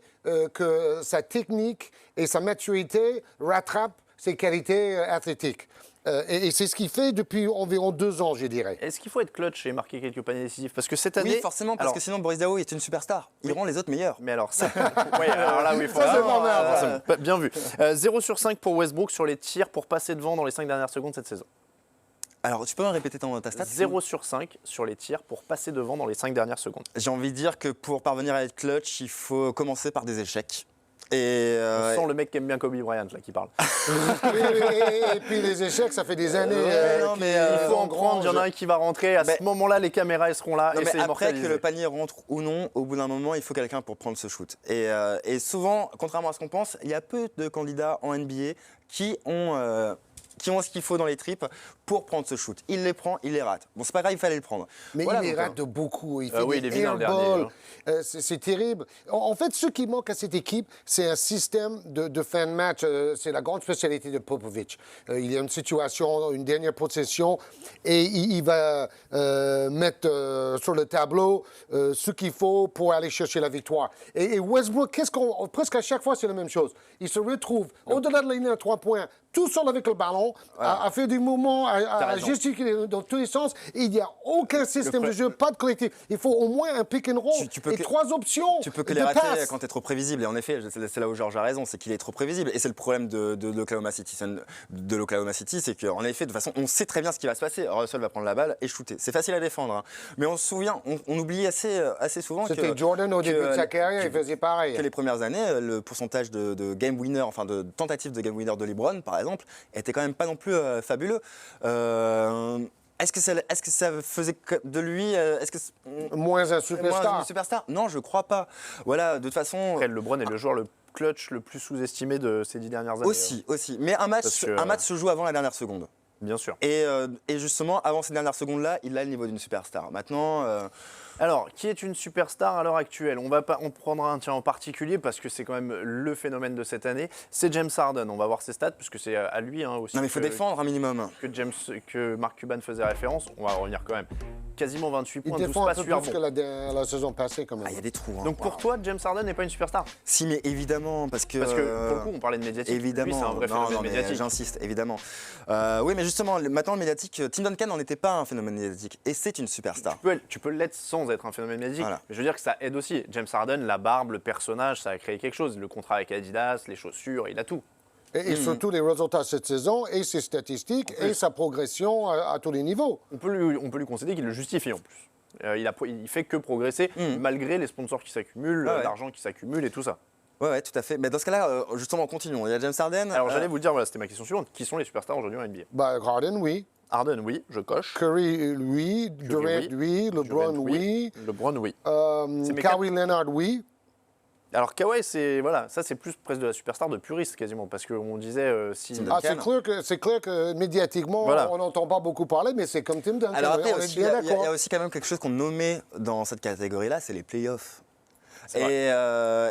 que sa technique et sa maturité rattrapent ses qualités athlétiques. Et c'est ce qu'il fait depuis environ 2 ans, je dirais. Est-ce qu'il faut être clutch et marquer quelques paniers décisifs? Parce que cette année. Oui, forcément, parce alors, que sinon Boris Diaw est une superstar. Il rend les autres meilleurs. Mais alors ça. Oui, alors là, oui, Ça, c'est pas mal, forcément. Bien vu. 0 sur 5 pour Westbrook sur les tirs pour passer devant dans les 5 dernières secondes cette saison. Alors, tu peux me répéter ta stat? 0 sur 5 sur les tirs pour passer devant dans les 5 dernières secondes. J'ai envie de dire que pour parvenir à être clutch, il faut commencer par des échecs. Et On sent le mec qui aime bien Kobe Bryant là qui parle. Et puis les échecs, ça fait des années. non, mais, Il faut en prendre, il y en a un qui va rentrer. À Mais- ce moment-là, les caméras elles seront là Non, et mais c'est après immortalisé. que le panier rentre ou non, au bout d'un moment, il faut quelqu'un pour prendre ce shoot. Et souvent, contrairement à ce qu'on pense, il y a peu de candidats en NBA qui ont ce qu'il faut dans les tripes pour prendre ce shoot. Il les prend, il les rate. Bon, c'est pas grave, il fallait le prendre. Mais Voilà, il les donc, rate de beaucoup. Il fait oui, il est des vilain, le airballs. dernier, C'est terrible. En fait, ce qui manque à cette équipe, c'est un système de fin de match. C'est la grande spécialité de Popovich. Il y a une situation, une dernière possession, et il va mettre sur le tableau ce qu'il faut pour aller chercher la victoire. Et Westbrook, presque à chaque fois, c'est la même chose. Il se retrouve au-delà de la ligne à 3 points, tout seul avec le ballon, à faire des mouvements, à raison. gesticuler dans tous les sens. Et il n'y a aucun système de jeu, pas de collectif. Il faut au moins un pick and roll Tu peux et que- 3 options Tu peux que de les rater passe. quand tu es trop prévisible. Et en effet, c'est là où Georges a raison, c'est qu'il est trop prévisible. Et c'est le problème de l'Oklahoma City. C'est qu'en effet, de toute façon, on sait très bien ce qui va se passer. Russell va prendre la balle et shooter. C'est facile à défendre. Hein. Mais on se souvient, on oublie assez souvent que... C'était Jordan au début de sa carrière, il faisait pareil. que les premières années, le pourcentage de game winner, enfin de tentatives de game winner de LeBron, par exemple, était quand même pas non plus fabuleux. Est-ce que ça faisait de lui Moins un moins superstar. une superstar? Non, je crois pas. Voilà, de toute façon. Après, LeBron est le joueur le clutch le plus sous-estimé de ces 10 dernières années. Aussi. Mais un match se joue avant la dernière seconde. Bien sûr. Et justement, avant ces dernières secondes-là, il a le niveau d'une superstar. Maintenant, Alors, qui est une superstar à l'heure actuelle? On prendra un tien en particulier parce que c'est quand même le phénomène de cette année. C'est James Harden. On va voir ses stats puisque c'est à lui aussi non mais il faut défendre un minimum. que Mark Cuban faisait référence. On va revenir quand même. Quasiment 28 Il points, 12 défend un passes peu super plus bons. que la saison passée, quand même. Ah, il y a des trous. Hein. Donc pour toi, James Harden n'est pas une superstar? Si, mais évidemment, parce que Parce que pour le coup, on parlait de médiatique. évidemment, Lui, c'est un vrai non, phénomène non, mais médiatique. j'insiste, évidemment. Oui, mais justement, maintenant le médiatique, Tim Duncan n'en était pas un phénomène médiatique, et c'est une superstar. Tu peux l'être sans être un phénomène médiatique. Voilà. Mais je veux dire que ça aide aussi. James Harden, la barbe, le personnage, ça a créé quelque chose. Le contrat avec Adidas, les chaussures, il a tout. Et surtout les résultats cette saison, et ses statistiques, et sa progression à tous les niveaux. On peut lui concéder qu'il le justifie en plus. Il fait que progresser malgré les sponsors qui s'accumulent, Ouais. l'argent qui s'accumule et tout ça. Ouais, tout à fait. Mais dans ce cas-là, justement, continuons. Il y a James Harden. Alors j'allais vous le dire, voilà, c'était ma question suivante. Qui sont les superstars aujourd'hui en NBA? Bah, Harden, oui. Harden, oui, je coche. Curry, oui. Durant, oui. oui. LeBron, Durant, oui. LeBron, oui. C'est mes Kawhi Leonard, oui. Alors Kawhi, ça c'est plus presque de la superstar de puriste quasiment, parce qu'on disait si. Tim Ah, Duncan. c'est clair que médiatiquement, Voilà. on n'entend pas beaucoup parler, mais c'est comme Tim Duncan. Alors après, on est aussi, il y, bien a- il y d'accord. a aussi quand même quelque chose qu'on nommait dans cette catégorie-là, c'est les playoffs. C'est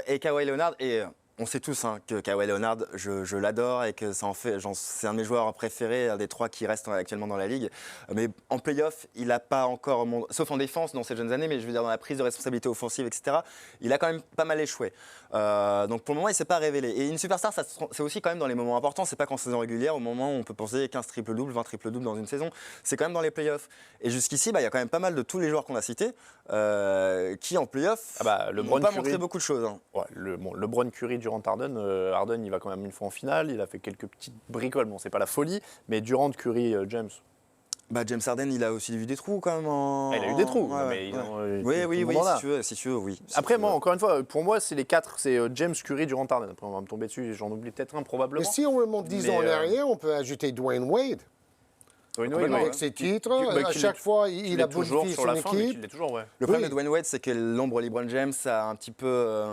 Et Kawhi Leonard, et on sait tous que Kawhi Leonard, je l'adore et que ça en fait, c'est un de mes joueurs préférés, un des 3 qui restent actuellement dans la ligue. Mais en playoff, il n'a pas encore, sauf en défense dans ces jeunes années, mais je veux dire dans la prise de responsabilité offensive, etc., il a quand même pas mal échoué. Donc pour le moment, il ne s'est pas révélé. Et une superstar, c'est aussi quand même dans les moments importants. C'est pas qu'en saison régulière, au moment où on peut penser 15 triple-doubles, 20 triple-doubles dans une saison. C'est quand même dans les playoffs. Et jusqu'ici, il y a quand même pas mal de tous les joueurs qu'on a cités qui en playoff n'ont pas montré beaucoup de choses. Ouais, LeBron, Curry, Durant, Harden. Harden, il va quand même une fois en finale. Il a fait quelques petites bricoles. Bon, c'est pas la folie, mais Durant, Curry, James. James Harden, il a aussi vu des trous quand même. Il a eu des trous. Oui, si tu veux, oui. Après, moi, encore une fois, pour moi, c'est les 4. C'est James, Curry, Durant, Harden. Après, on va me tomber dessus. J'en oublie peut-être un probablement. Mais si on remonte 10 ans en arrière, on peut ajouter Dwayne Wade. Avec ses titres, à chaque fois, il a bonifié son équipe. Le problème de Dwayne Wade, c'est que l'ombre LeBron James a un petit peu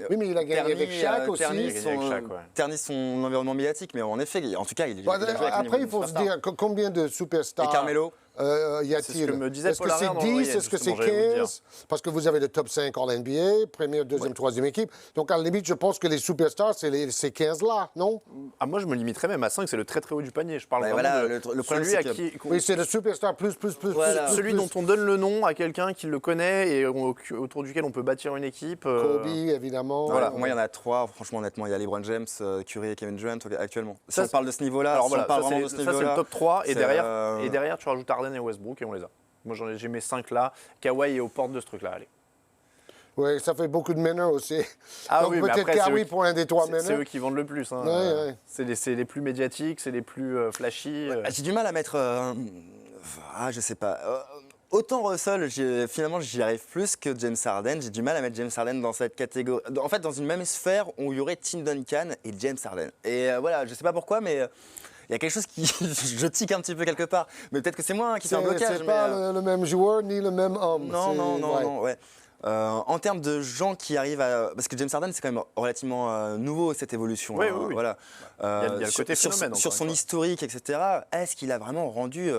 oui, mais il a gagné avec Shaq aussi. Terni son environnement médiatique, mais en effet, en tout cas, il est après, il faut se dire combien de superstars. Et Carmelo y a-t-il? C'est ce que me disait Est-ce que Paul c'est Harrer 10? Est-ce que c'est 15? Parce que vous avez le top 5 en NBA, première, deuxième, troisième équipe. Donc, à la limite, je pense que les superstars, c'est ces 15-là, non? Moi, je me limiterais même à 5, c'est le très très haut du panier. Je parle vraiment le problème, celui c'est que... Oui, c'est le superstar plus. Celui dont on donne le nom à quelqu'un qui le connaît et autour duquel on peut bâtir une équipe. Kobe, évidemment. Voilà, moi, il y en a 3, franchement, honnêtement. Il y a LeBron James, Curry et Kevin Durant actuellement. Si on parle de ce niveau-là, c'est le top 3. Et derrière, tu rajoutes Harden et Westbrook et on les a. Moi, j'ai mes 5 là. Kawhi est aux portes de ce truc-là. Allez. Oui, ça fait beaucoup de meneurs aussi. Donc oui, peut-être Kawhi pour un des 3 meneurs. C'est eux qui vendent le plus. C'est les plus médiatiques, c'est les plus flashy. J'ai du mal à mettre... je sais pas... Autant Russell, finalement, j'y arrive plus que James Harden. J'ai du mal à mettre James Harden dans cette catégorie. En fait, dans une même sphère où il y aurait Tim Duncan et James Harden. Et voilà, je sais pas pourquoi, mais... Il y a quelque chose qui... je tique un petit peu quelque part. Mais peut-être que c'est moi qui fais un blocage. C'est pas le même joueur ni le même homme. Non, ouais. En termes de gens qui arrivent à... Parce que James Harden, c'est quand même relativement nouveau, cette évolution. Oui. Voilà. Il y a le côté phénomène. Sur son historique, etc., est-ce qu'il a vraiment rendu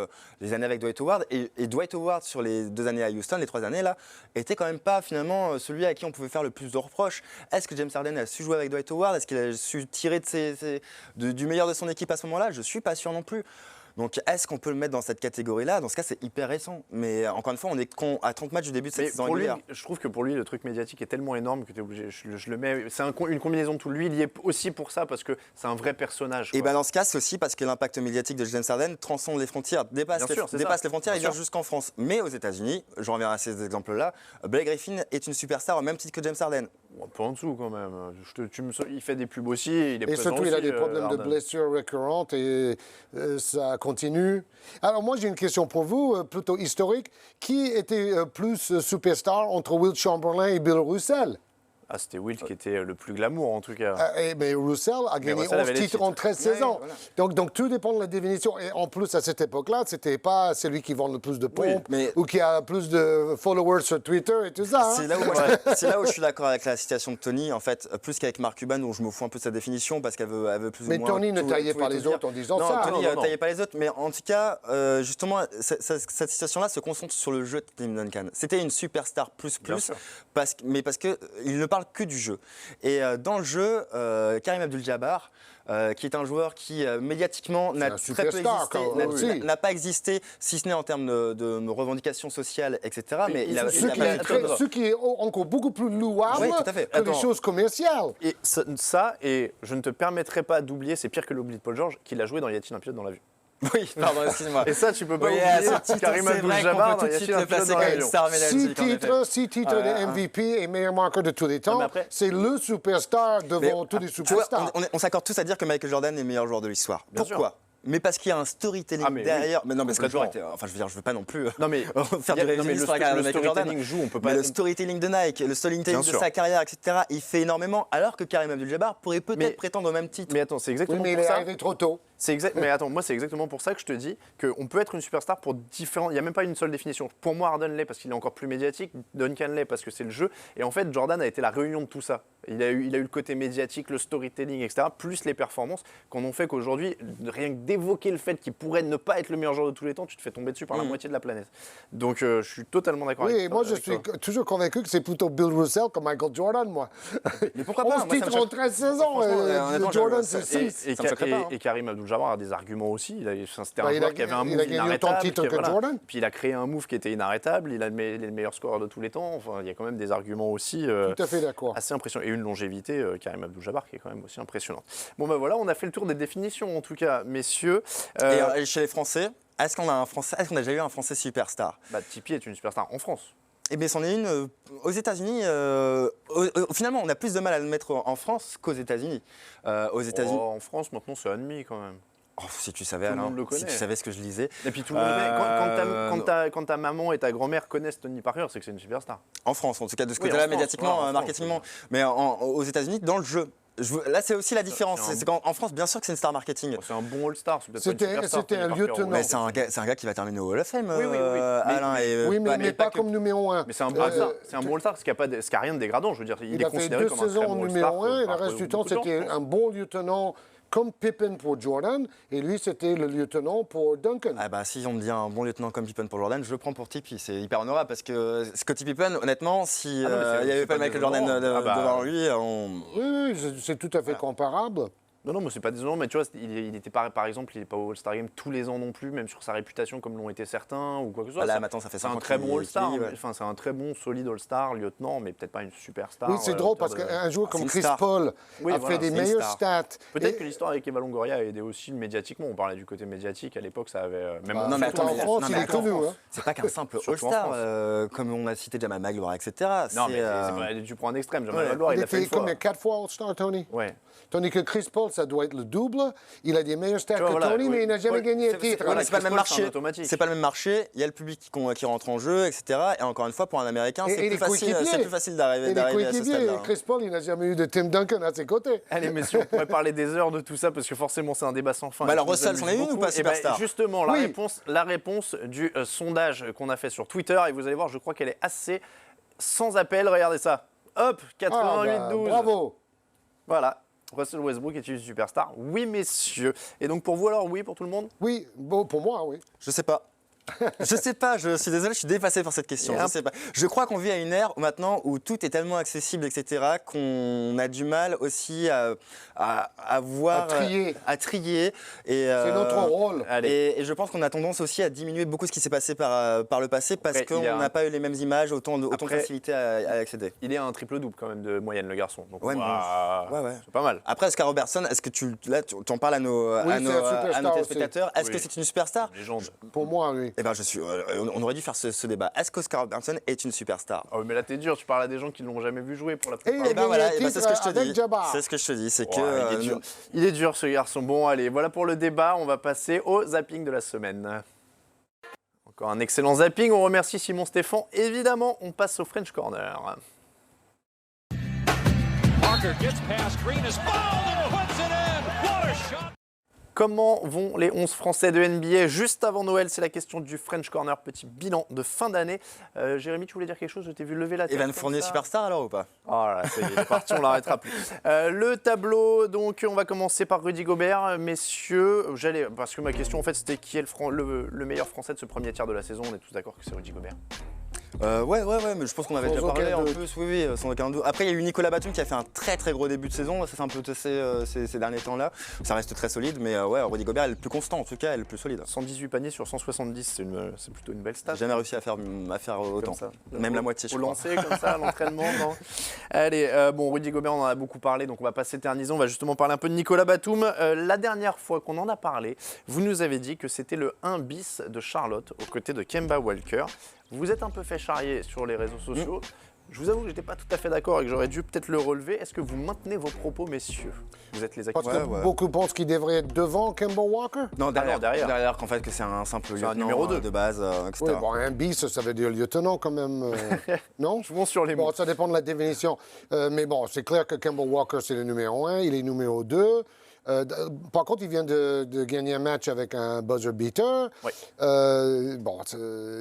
les années avec Dwight Howard et Dwight Howard, sur les 2 années à Houston, les 3 années, là, était quand même pas, finalement, celui à qui on pouvait faire le plus de reproches. Est-ce que James Harden a su jouer avec Dwight Howard? Est-ce qu'il a su tirer du meilleur de son équipe à ce moment-là? Je suis pas sûr non plus. Donc, est-ce qu'on peut le mettre dans cette catégorie-là? Dans ce cas, c'est hyper récent. Mais encore une fois, on est à 30 matchs du début de cette saison régulière. Je trouve que pour lui, le truc médiatique est tellement énorme que tu es obligé. Je le mets. C'est une combinaison de tout. Lui, il y est aussi pour ça, parce que c'est un vrai personnage. Et dans ce cas, c'est aussi parce que l'impact médiatique de James Harden transcende les frontières, dépasse les frontières et vient jusqu'en France. Mais aux États-Unis, je reviens à ces exemples-là, Blake Griffin est une superstar au même titre que James Harden. Un peu en dessous quand même. Il fait des pubs aussi. Et surtout, il a des problèmes de blessures récurrentes et ça continue. Alors moi, j'ai une question pour vous, plutôt historique. Qui était plus superstar entre Wilt Chamberlain et Bill Russell? C'était Wilt qui était le plus glamour, en tout cas. Mais Russell a gagné 11 titres en 13 saisons. Voilà. Donc, tout dépend de la définition. Et en plus, à cette époque-là, c'était pas celui qui vend le plus de pompes ou qui a plus de followers sur Twitter et tout ça. C'est là où je suis d'accord avec la citation de Tony, en fait, plus qu'avec Mark Cuban, où je me fous un peu de sa définition, parce qu'elle veut plus ou moins... Mais Tony ne taillait pas les autres en disant ça. Non, Tony ne taillait pas les autres, mais en tout cas, justement, cette citation-là se concentre sur le jeu de Tim Duncan. C'était une superstar plus, parce qu'il ne parle que du jeu. Et dans le jeu, Karim Abdul-Jabbar, qui est un joueur qui médiatiquement n'a pas existé, si ce n'est en termes de revendications sociales, etc. Mais ce qui est encore beaucoup plus louable que les choses commerciales. Et et je ne te permettrai pas d'oublier, c'est pire que l'oubli de Paul George, qu'il a joué dans Y a-t-il un pilote dans l'avion? Oui, pardon, excuse-moi. Et ça, tu peux pas oublier Karim Abdul-Jabbar dans Y a-t-il un pilote dans l'avion? 6 titres de MVP et meilleur marqueur de tous les temps. C'est le superstar devant tous les superstars. On s'accorde tous à dire que Michael Jordan est le meilleur joueur de l'histoire. Pourquoi? Mais parce qu'il y a un storytelling derrière. Mais non, parce que le joueur était. Enfin, je veux dire, je veux pas non plus faire du révisionnisme sur la carrière de Michael Jordan. Le storytelling de Nike, le storytelling de sa carrière, etc. Il fait énormément, alors que Karim Abdul-Jabbar pourrait peut-être prétendre au même titre. Mais attends, c'est exactement pour ça. Mais il est arrivé trop tôt. Mais attends, moi c'est exactement pour ça que je te dis qu'on peut être une superstar pour différents. Il n'y a même pas une seule définition. Pour moi, Harden l'est parce qu'il est encore plus médiatique, Duncan l'est parce que c'est le jeu. Et en fait, Jordan a été la réunion de tout ça. Il a eu le côté médiatique, le storytelling, etc., plus les performances, qu'on ont fait qu'aujourd'hui, rien que d'évoquer le fait qu'il pourrait ne pas être le meilleur joueur de tous les temps, tu te fais tomber dessus par la moitié de la planète. Donc je suis totalement d'accord avec toi. Oui, moi je suis toujours convaincu que c'est plutôt Bill Russell que Michael Jordan, moi. Mais pourquoi pas? 11 titres en 13 saisons, honnêtement, Jordan ça- c'est 6. ça me choquerait pas, hein. Et Karim Abdul-Jabbar a des arguments aussi. C'était un Bah, joueur qui avait un il a move gagné autant de inarrêtable. titres que Jordan. Puis il a créé un move qui était inarrêtable. Il a les meilleurs scoreurs de tous les temps. Enfin, il y a quand même des arguments aussi Tout à fait d'accord. assez impressionnants. Et une longévité, Karim Abdul-Jabbar, qui est quand même aussi impressionnante. Bon, ben voilà, on a fait le tour des définitions, en tout cas, messieurs. Et chez les Français, est-ce qu'on a déjà eu un Français superstar? Tipeee est une superstar en France. Eh bien, c'en est une aux États-Unis. Finalement, on a plus de mal à le mettre en France qu'aux États-Unis. Aux États-Unis. En France, maintenant, c'est admis quand même. Oh, si tu savais, Tout le Alain, monde le si connaît. tu savais ce que je lisais. Et puis tout le monde le connaît. Quand ta maman et ta grand-mère connaissent Tony Parker, c'est que c'est une superstar. En France, en tout cas, de ce Oui, côté-là, en France, médiatiquement, ouais, en France, marketingement. Mais aux États-Unis, dans le jeu. Là, c'est aussi la différence. c'est un- C'est qu'en France, bien sûr que c'est une star marketing. C'est un bon All-Star. C'est peut-être pas une superstar, C'était Tony un Parker, lieutenant. Mais c'est un gars qui va terminer au Hall of Fame, Oui, oui, oui. Alain. Oui, mais pas que- comme numéro 1. Mais c'est un bon All-Star. C'est un bon All-Star, ce qui n'a rien de dégradant. Je veux dire, Il est a fait considéré 2 comme un très saisons en bon numéro All-Star 1 et le par reste du temps, beaucoup de gens, c'était je pense. un bon lieutenant comme Pippen pour Jordan et lui, c'était le lieutenant pour Duncan. Ah bah si on me dit un bon lieutenant comme Pippen pour Jordan, je le prends pour Tipeee. C'est hyper honorable parce que Scottie Pippen, honnêtement, si Ah non, mais c'est- il n'y avait c'est pas pas Michael désolant. Jordan Ah bah, devant lui, Oui, c'est tout à fait comparable. Non, mais c'est pas désolant, mais tu vois, il était pas, par exemple, il n'est pas au All-Star Game tous les ans non plus, même sur sa réputation comme l'ont été certains ou quoi que ce soit. Là, C'est- maintenant, ça fait c'est 5 un ans très qu'il- bon All-Star, qu'il- ouais. enfin, c'est un très bon, solide All-Star, lieutenant, mais peut-être pas une superstar. Oui, c'est drôle parce qu'un joueur comme une Chris star. Paul Oui, a voilà, fait des c'est une meilleures star. stats. Peut-être Et- que l'histoire avec Eva Longoria a aidé aussi médiatiquement. On parlait du côté médiatique à l'époque, ça avait même. Bah, Non, mais surtout attends, en France, non, il mais est attends, connu. en Hein. France, c'est pas qu'un simple Surtout en All-Star, France. comme on a cité Jamal Magloire, etc. Non, mais C'est, tu prends un extrême. Jamal ouais. Magloire, Il il a a fait une fait fois. combien 4 fois All-Star, Tony? Ouais. Tandis que Chris Paul, ça doit être le double. Il a des meilleurs stats Tu vois, que voilà, Tony, oui. mais il n'a jamais Paul, gagné un c'est- titre. voilà, Ouais, mais c'est pas le Chris même Paul, c'est un marché. automatique. C'est pas le même marché. Il y a le public qui rentre en jeu, etc. Et encore une fois, pour un Américain, Et c'est les plus facile. coéquipiers. C'est plus facile d'arriver Et les à ce coéquipiers, stade-là. Chris Paul, il n'a jamais eu de Tim Duncan à ses côtés. Allez, messieurs, on pourrait parler des heures de tout ça parce que forcément, c'est un débat sans fin. Bah et alors, qui nous Russell, amuse c'en est une ou beaucoup. pas, Eh ben, superstar? Justement, Oui. la réponse du sondage qu'on a fait sur Twitter, et vous allez voir, je crois qu'elle est assez sans appel. Regardez ça. Hop, 88-12. Bravo. Voilà. Russell Westbrook est une superstar. Oui, messieurs. Et donc, pour vous, alors, oui, pour tout le monde? Oui, bon, pour moi, oui. Je sais pas. Je sais pas, je suis désolé, je suis dépassé par cette question. Et Je sais pas. Je crois qu'on vit à une ère maintenant où tout est tellement accessible, etc., qu'on a du mal aussi à voir. À trier. À trier. C'est notre rôle. Allez. Et je pense qu'on a tendance aussi à diminuer beaucoup ce qui s'est passé par le passé parce Après, il y a qu'on n'a pas eu les mêmes images, autant de Après- facilité à accéder. Il est à un triple-double quand même de moyenne, le garçon. Donc, Ouais, mais ouais. c'est pas mal. Après, Oscar Robertson, est-ce que tu en parles à nos, Oui, à c'est nos, un à superstar nos aussi. téléspectateurs? Est-ce que Oui. c'est une superstar? Légende. Pour moi, oui. Eh ben, on aurait dû faire ce débat. Est-ce qu'Oscar Robertson est une superstar? Ah oui, mais là, t'es dur. Tu parles à des gens qui l'ont jamais vu jouer pour la Et plupart. il Eh a ben gagné voilà, un eh ben c'est ce titre que je te avec dis. Jabbar. C'est ce que je te dis, c'est Ouais, que il est dur. Il est dur ce garçon. Bon, allez, voilà pour le débat. On va passer au zapping de la semaine. Encore un excellent zapping. On remercie Simon Stéphan. Évidemment, on passe au French Corner. Parker gets past Green is fouled and puts it in. What a shot! Comment vont les 11 Français de NBA juste avant Noël? C'est la question du French Corner. Petit bilan de fin d'année. Jérémy, tu voulais dire quelque chose? Je t'ai vu lever la tête. Evan comme Fournier ça. superstar alors ou pas? Oh là là, ça y est, il est parti, on l'arrêtera plus. Le tableau, donc on va commencer par Rudy Gobert. Messieurs, parce que ma question en fait c'était qui est le meilleur Français de ce premier tiers de la saison. On est tous d'accord que c'est Rudy Gobert. Ouais, mais je pense qu'on avait Sans déjà aucun parlé en doute. plus, oui, sans aucun doute. Après, il y a eu Nicolas Batum qui a fait un très très gros début de saison, ça s'est un peu tassé ces derniers temps-là. Ça reste très solide, mais ouais, Rudy Gobert est le plus constant en tout cas, est le plus solide. 118 paniers sur 170, c'est plutôt une belle stat. J'ai jamais réussi à faire autant, Comme ça. même la moitié, je Au crois. lancer comme ça, à l'entraînement, non? Allez, bon, Rudy Gobert, on en a beaucoup parlé, donc on va pas s'éterniser. On va justement parler un peu de Nicolas Batum. La dernière fois qu'on en a parlé, vous nous avez dit que c'était le 1 bis de Charlotte aux côtés de Kemba Walker. Vous vous êtes un peu fait charrier sur les réseaux sociaux. Je vous avoue que j'étais pas tout à fait d'accord et que j'aurais dû peut-être le relever. Est-ce que vous maintenez vos propos, messieurs? Vous êtes les Parce acteurs. que Ouais. beaucoup pensent qu'il devrait être devant Kemba Walker. Non, derrière, derrière. qu'en fait que c'est un simple un lieutenant numéro 2. de base, etc. Oui, bon, un bis, ça veut dire lieutenant quand même. Non? Jouons sur les mots. Bon, ça dépend de la définition. Mais bon, c'est clair que Kemba Walker, c'est le numéro 1, il est numéro 2. Par contre, il vient de gagner un match avec un buzzer beater. Oui.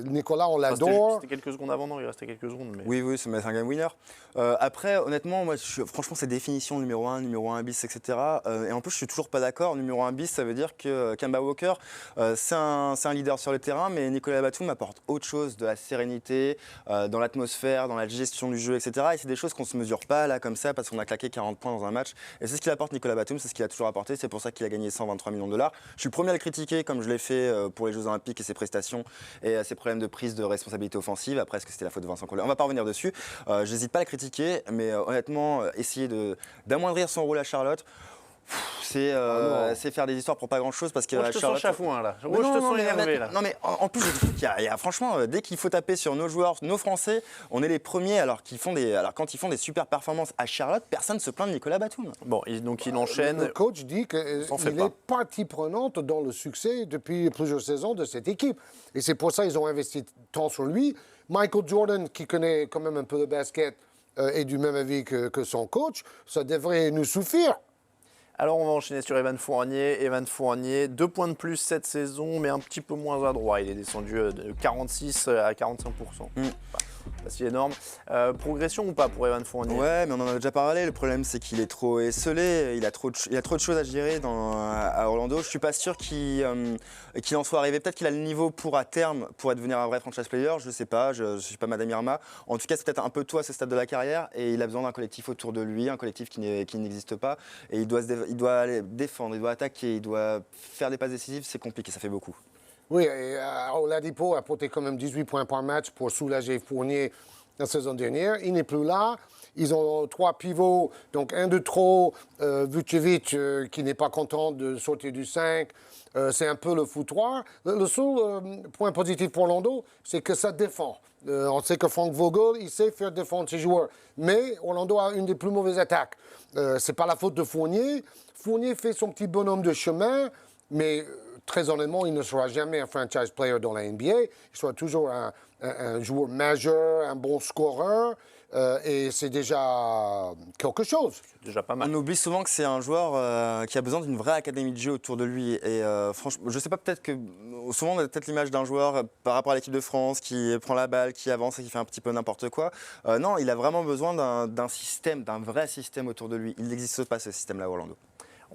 Nicolas, on Enfin, l'adore. C'était quelques secondes avant, non, il restait quelques secondes. Mais... Oui, c'est un game winner. Après, honnêtement, moi, franchement, ces définitions numéro 1 bis, etc. Et en plus, je suis toujours pas d'accord. Numéro 1 bis, ça veut dire que Kemba Walker, c'est un leader sur le terrain, mais Nicolas Batum apporte autre chose, de la sérénité, dans l'atmosphère, dans la gestion du jeu, etc. Et c'est des choses qu'on ne se mesure pas là comme ça parce qu'on a claqué 40 points dans un match. Et c'est ce qu'il apporte Nicolas Batum, c'est ce qu'il a toujours apporté. C'est pour ça qu'il a gagné 123 millions de dollars. Je suis le premier à le critiquer, comme je l'ai fait pour les Jeux Olympiques et ses prestations et ses problèmes de prise de responsabilité offensive. Après, est-ce que c'était la faute de Vincent Collet? On va pas revenir dessus. J'hésite pas à le critiquer, mais honnêtement, essayer d'amoindrir son rôle à Charlotte, c'est faire des histoires pour pas grand chose parce que Moi, je te Charlotte... sens chafouin là. Mais Moi, je te sens mais énervé là. non, mais en plus, je trouve qu'il y a franchement, dès qu'il faut taper sur nos joueurs, nos Français, on est les premiers alors quand ils font des super performances à Charlotte, personne ne se plaint de Nicolas Batum. Bon, donc il enchaîne. Le coach dit qu'il s'en fait pas. est partie prenante dans le succès depuis plusieurs saisons de cette équipe. Et c'est pour ça qu'ils ont investi tant sur lui. Michael Jordan, qui connaît quand même un peu le basket, est du même avis que son coach. Ça devrait nous suffire. Alors on va enchaîner sur Evan Fournier. Evan Fournier, 2 points de plus cette saison, mais un petit peu moins adroit. Il est descendu de 46 à 45%. Pas si énorme. Progression ou pas pour Evan Fournier? Ouais, mais on en a déjà parlé. Le problème, c'est qu'il est trop esselé. Il a trop de choses à gérer à Orlando. Je suis pas sûr qu'il en soit arrivé. Peut-être qu'il a le niveau pour, à terme, pour devenir un vrai franchise player. Je sais pas. Je suis pas Madame Irma. En tout cas, c'est peut-être un peu tôt à ce stade de la carrière. Et il a besoin d'un collectif autour de lui, un collectif qui n'existe pas. Et il doit aller défendre, il doit attaquer, il doit faire des passes décisives. C'est compliqué, ça fait beaucoup. Oui, et Oladipo a apporté quand même 18 points par match pour soulager Fournier la saison dernière. Il n'est plus là. Ils ont 3 pivots, donc un de trop. Vucevic qui n'est pas content de sortir du 5. C'est un peu le foutoir. Le seul point positif pour Orlando, c'est que ça défend. On sait que Frank Vogel, il sait faire défendre ses joueurs. Mais Orlando a une des plus mauvaises attaques. C'est pas la faute de Fournier. Fournier fait son petit bonhomme de chemin, mais très honnêtement, il ne sera jamais un franchise player dans la NBA. Il sera toujours un joueur majeur, un bon scoreur. Et c'est déjà quelque chose. C'est déjà pas mal. On oublie souvent que c'est un joueur qui a besoin d'une vraie académie de jeu autour de lui. Et franchement, je sais pas, peut-être que souvent on a peut-être l'image d'un joueur par rapport à l'équipe de France qui prend la balle, qui avance et qui fait un petit peu n'importe quoi. Non, il a vraiment besoin d'un système, d'un vrai système autour de lui. Il n'existe pas ce système-là à Orlando.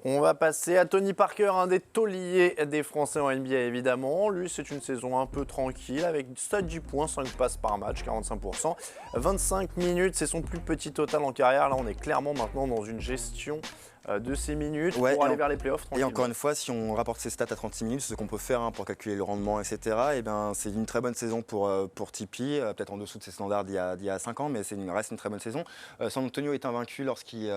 On va passer à Tony Parker, un des tauliers des Français en NBA évidemment. Lui, c'est une saison un peu tranquille avec stade 10 points, 5 passes par match, 45%. 25 minutes, c'est son plus petit total en carrière. Là, on est clairement maintenant dans une gestion de ces minutes pour aller vers les playoffs. Et encore une fois, si on rapporte ces stats à 36 minutes, c'est ce qu'on peut faire pour calculer le rendement, etc. Et ben, c'est une très bonne saison pour Tipeee, peut-être en dessous de ses standards d'il y a 5 ans, mais reste une très bonne saison. San Antonio est invaincu lorsqu'il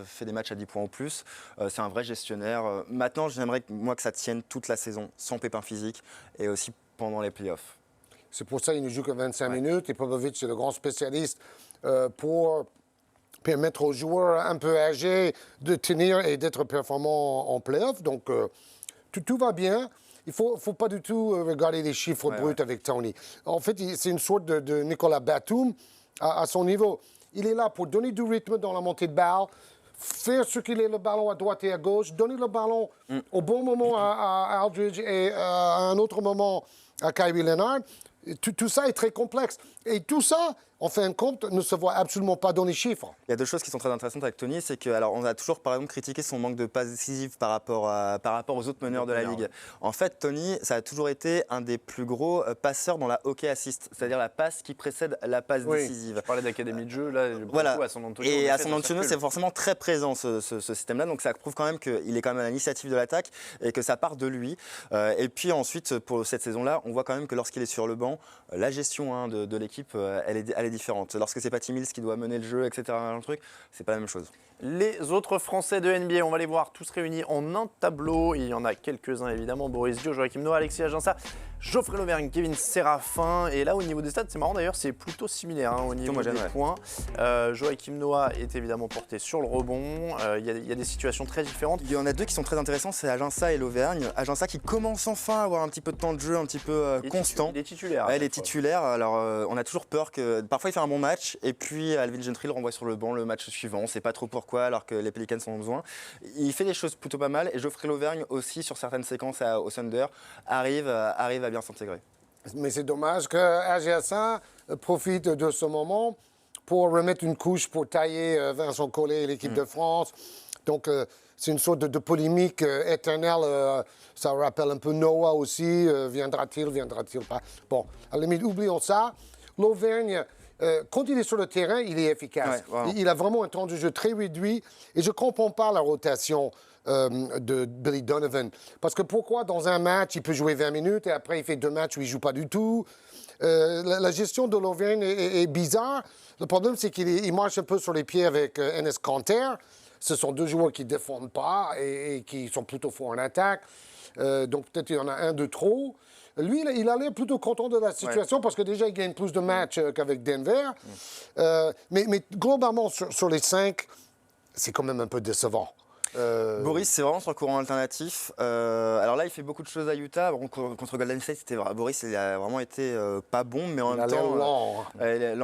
fait des matchs à 10 points ou plus. C'est un vrai gestionnaire. Maintenant, j'aimerais que ça tienne toute la saison, sans pépin physique, et aussi pendant les playoffs. C'est pour ça qu'il ne joue que 25 minutes. Et Popovich, c'est le grand spécialiste pour permettre aux joueurs un peu âgés de tenir et d'être performants en playoff. Donc, tout va bien. Il ne faut pas du tout regarder les chiffres bruts avec Tony. En fait, c'est une sorte de Nicolas Batum à son niveau. Il est là pour donner du rythme dans la montée de balle, faire circuler le ballon à droite et à gauche, donner le ballon au bon moment à Aldridge et à un autre moment à Kyrie Leonard. Tout ça est très complexe. Et tout ça, en fin de compte, ne se voit absolument pas dans les chiffres. Il y a deux choses qui sont très intéressantes avec Tony, c'est que, alors, on a toujours, par exemple, critiqué son manque de passes décisives par rapport aux autres meneurs de la Ligue. En fait, Tony, ça a toujours été un des plus gros passeurs dans la hockey assist, c'est-à-dire la passe qui précède la passe décisive. Je parlais d'académie de jeu, là, voilà. À San Antonio. Et à San Antonio, c'est forcément très présent ce système-là, donc ça prouve quand même qu'il est quand même à l'initiative de l'attaque et que ça part de lui. Et puis ensuite, pour cette saison-là, on voit quand même que lorsqu'il est sur le banc, la gestion de l'équipe, elle est différente. Lorsque c'est Patty Mills qui doit mener le jeu, etc., c'est pas la même chose. Les autres Français de NBA, on va les voir tous réunis en un tableau. Il y en a quelques-uns évidemment. Boris Dio, Joachim Noah, Alexis Aginsa, Geoffrey Lauvergne, Kevin Séraphin. Et là, au niveau des stats, c'est marrant d'ailleurs, c'est plutôt similaire au niveau des points. Joachim Noah est évidemment porté sur le rebond. Il y a des situations très différentes. Il y en a deux qui sont très intéressants, c'est Aginsa et l'Auvergne. Aginsa qui commence enfin à avoir un petit peu de temps de jeu, un petit peu constant. Il est titulaire. Ouais, il est titulaire. Alors, on a toujours peur que parfois il fait un bon match et puis Alvin Gentry le renvoie sur le banc le match suivant. On ne sait pas trop pourquoi alors que les Pelicans en ont besoin. Il fait des choses plutôt pas mal et Geoffrey Lauvergne aussi sur certaines séquences au Thunder arrive à bien s'intégrer. Mais c'est dommage que Aginsa profite de ce moment pour remettre une couche pour tailler Vincent Collet et l'équipe de France. Donc, c'est une sorte de polémique éternelle. Ça rappelle un peu Noah aussi. Viendra-t-il pas? Bon, à la limite, oublions ça. L'Auvergne, quand il est sur le terrain, il est efficace. Ouais, wow. Il a vraiment un temps de jeu très réduit. Et je ne comprends pas la rotation de Billy Donovan. Parce que pourquoi, dans un match, il peut jouer 20 minutes et après, il fait 2 matchs où il ne joue pas du tout? La gestion de l'Auvergne est bizarre. Le problème, c'est qu'il marche un peu sur les pieds avec Enes Kanter. Ce sont 2 joueurs qui ne défendent pas et qui sont plutôt forts en attaque. Donc, peut-être il y en a un de trop. Lui, il a l'air plutôt content de la situation parce que déjà, il gagne plus de matchs qu'avec Denver. Mais globalement, sur les 5, c'est quand même un peu décevant. Boris, c'est vraiment sur le courant alternatif. Alors là, il fait beaucoup de choses à Utah. Bon, contre Golden State, Boris, il a vraiment été pas bon, mais en même temps, lent.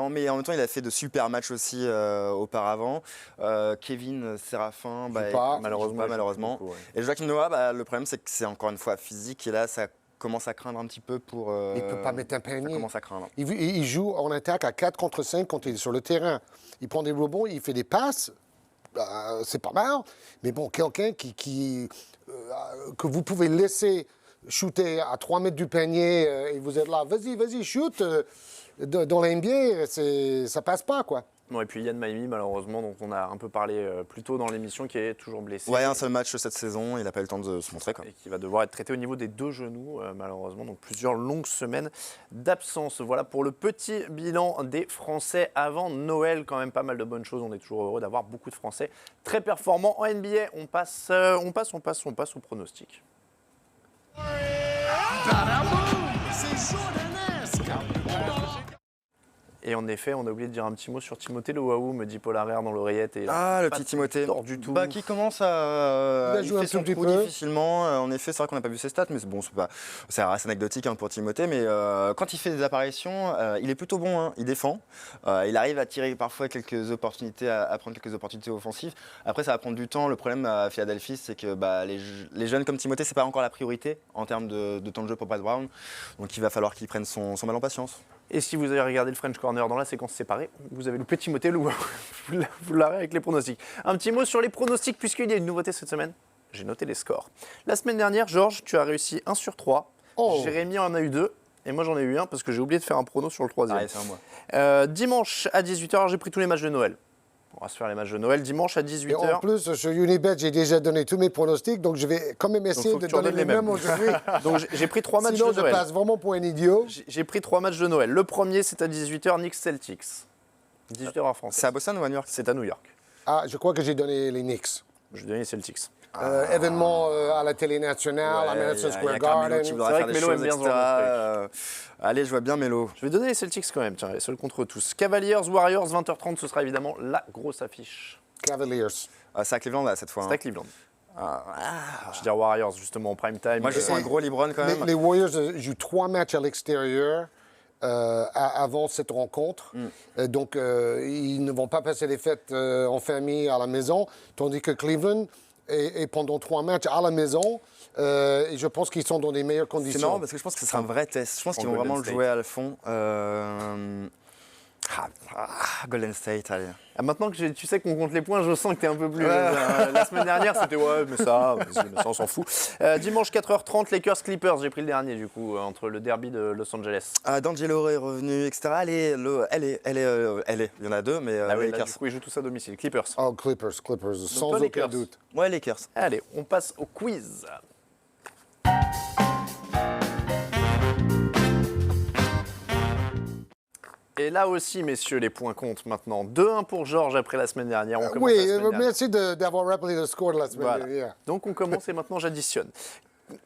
Mais en même temps, il a fait de super matchs aussi auparavant. Kevin Séraphin, malheureusement. Beaucoup, ouais. Et Joachim Noah, le problème, c'est que c'est encore une fois physique. Et là, ça commence à craindre un petit peu pour. Il ne peut pas mettre un panier. Ça commence à craindre. Il joue en attaque à 4 contre 5 quand il est sur le terrain. Il prend des rebonds, il fait des passes. C'est pas mal, mais bon, quelqu'un que vous pouvez laisser shooter à 3 mètres du panier et vous êtes là, vas-y, shoot. Dans l'NBA, ça passe pas, quoi. Bon, et puis Yann Maimi, malheureusement, dont on a un peu parlé plus tôt dans l'émission, qui est toujours blessé. Ouais, un seul match cette saison, il n'a pas eu le temps de se montrer, quoi. Et qui va devoir être traité au niveau des 2 genoux, malheureusement. Donc plusieurs longues semaines d'absence. Voilà pour le petit bilan des Français avant Noël. Quand même pas mal de bonnes choses. On est toujours heureux d'avoir beaucoup de Français très performants en NBA. On passe au pronostic. Et en effet, on a oublié de dire un petit mot sur Timothée Loaou, me dit Paul Harrer dans l'oreillette. Et le petit Timothée. Du tout. Qui commence à. Il fait son trou difficilement. En effet, c'est vrai qu'on n'a pas vu ses stats, mais bon, c'est assez anecdotique pour Timothée. Mais quand il fait des apparitions, il est plutôt bon. Il défend. Il arrive à tirer parfois quelques opportunités, à prendre quelques opportunités offensives. Après, ça va prendre du temps. Le problème à Philadelphie, c'est que les jeunes comme Timothée, c'est pas encore la priorité en termes de temps de jeu pour Brad Brown. Donc, il va falloir qu'il prenne son mal en patience. Et si vous avez regardé le French Corner dans la séquence séparée, vous avez loupé Timothée Loaou. Vous l'avez avec les pronostics. Un petit mot sur les pronostics, puisqu'il y a une nouveauté cette semaine. J'ai noté les scores. La semaine dernière, Georges, tu as réussi 1 sur 3. Jérémy en a eu 2. Et moi, j'en ai eu 1 parce que j'ai oublié de faire un prono sur le 3e. Ah, c'est un mois. Dimanche à 18h, j'ai pris tous les matchs de Noël. On va se faire les matchs de Noël dimanche à 18h. Et en plus, sur Unibet, j'ai déjà donné tous mes pronostics, donc je vais quand même essayer de donner les mêmes aujourd'hui. Donc j'ai pris 3 matchs Sinon, de Noël. je passe vraiment pour un idiot. J'ai pris 3 matchs de Noël. Le premier, c'est à 18h, Knicks Celtics. 18h en France. C'est à Boston ou à New York? C'est à New York. Ah, je crois que j'ai donné les Knicks. Je donne les Celtics. Événement à la télé nationale, à Madison Square Garden. C'est vrai que Mélo aime bien ce genre de truc. Allez, je vois bien Mélo. Je vais donner les Celtics quand même, tiens, les seuls contre tous. Cavaliers, Warriors, 20h30, ce sera évidemment la grosse affiche. Cavaliers. C'est à Cleveland là, cette fois. C'est à Cleveland. Je veux dire Warriors justement en prime time. Moi, je suis un gros LeBron quand même. Les Warriors jouent 3 matchs à l'extérieur avant cette rencontre. Donc, ils ne vont pas passer les fêtes en famille à la maison, tandis que Cleveland est pendant 3 matchs à la maison. Et je pense qu'ils sont dans des meilleures conditions. C'est marrant parce que je pense que ce sera un vrai test. Je pense qu'ils vont vraiment le jouer à le fond. Golden State, allez. Maintenant que tu sais qu'on compte les points, je sens que tu es un peu plus... la semaine dernière, c'était mais ça, on s'en fout. Dimanche 4h30, Lakers Clippers. J'ai pris le dernier du coup, entre le derby de Los Angeles. D'Angelo est revenu, etc. Elle est. Il y en a 2, mais Là, Lakers. du coup, ils jouent tous à domicile. Clippers. Oh, Clippers, sans toi, aucun Lakers. doute. Ouais, Lakers. Allez, on passe au quiz. Et là aussi, messieurs, les points comptent maintenant. 2-1 pour Georges après la semaine dernière. Oui, merci d'avoir rappelé le score de la semaine dernière. Donc on commence et maintenant j'additionne.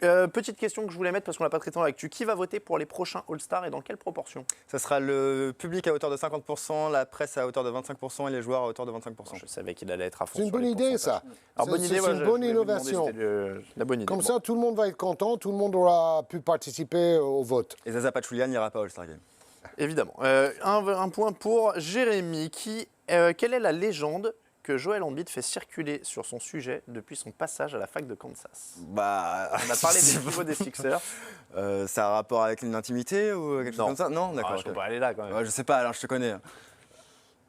Petite question que je voulais mettre parce qu'on l'a pas traité dans l'actu. Qui va voter pour les prochains All-Stars et dans quelle proportion? Ça sera le public à hauteur de 50%, la presse à hauteur de 25% et les joueurs à hauteur de 25%. Je savais qu'il allait être à fond. C'est une sur bonne les idée, ça. pourcentages. Alors, bonne idée, C'est ouais, une je bonne voulais vous demander, innovation. c'était la bonne idée. Comme Bon. ça, tout le monde va être content, tout le monde aura pu participer au vote. Et Zaza Pachulian n'ira pas au All-Star Game. Évidemment. Un point pour Jérémy. Quelle est la légende que Joel Embiid fait circuler sur son sujet depuis son passage à la fac de Kansas? Bah, On a parlé des pivots des Sixers. ça a un rapport avec une intimité ou quelque chose Non. comme ça? Non, Ah, d'accord. je peux ok. pas aller là quand même. Ouais, je sais pas, alors je te connais.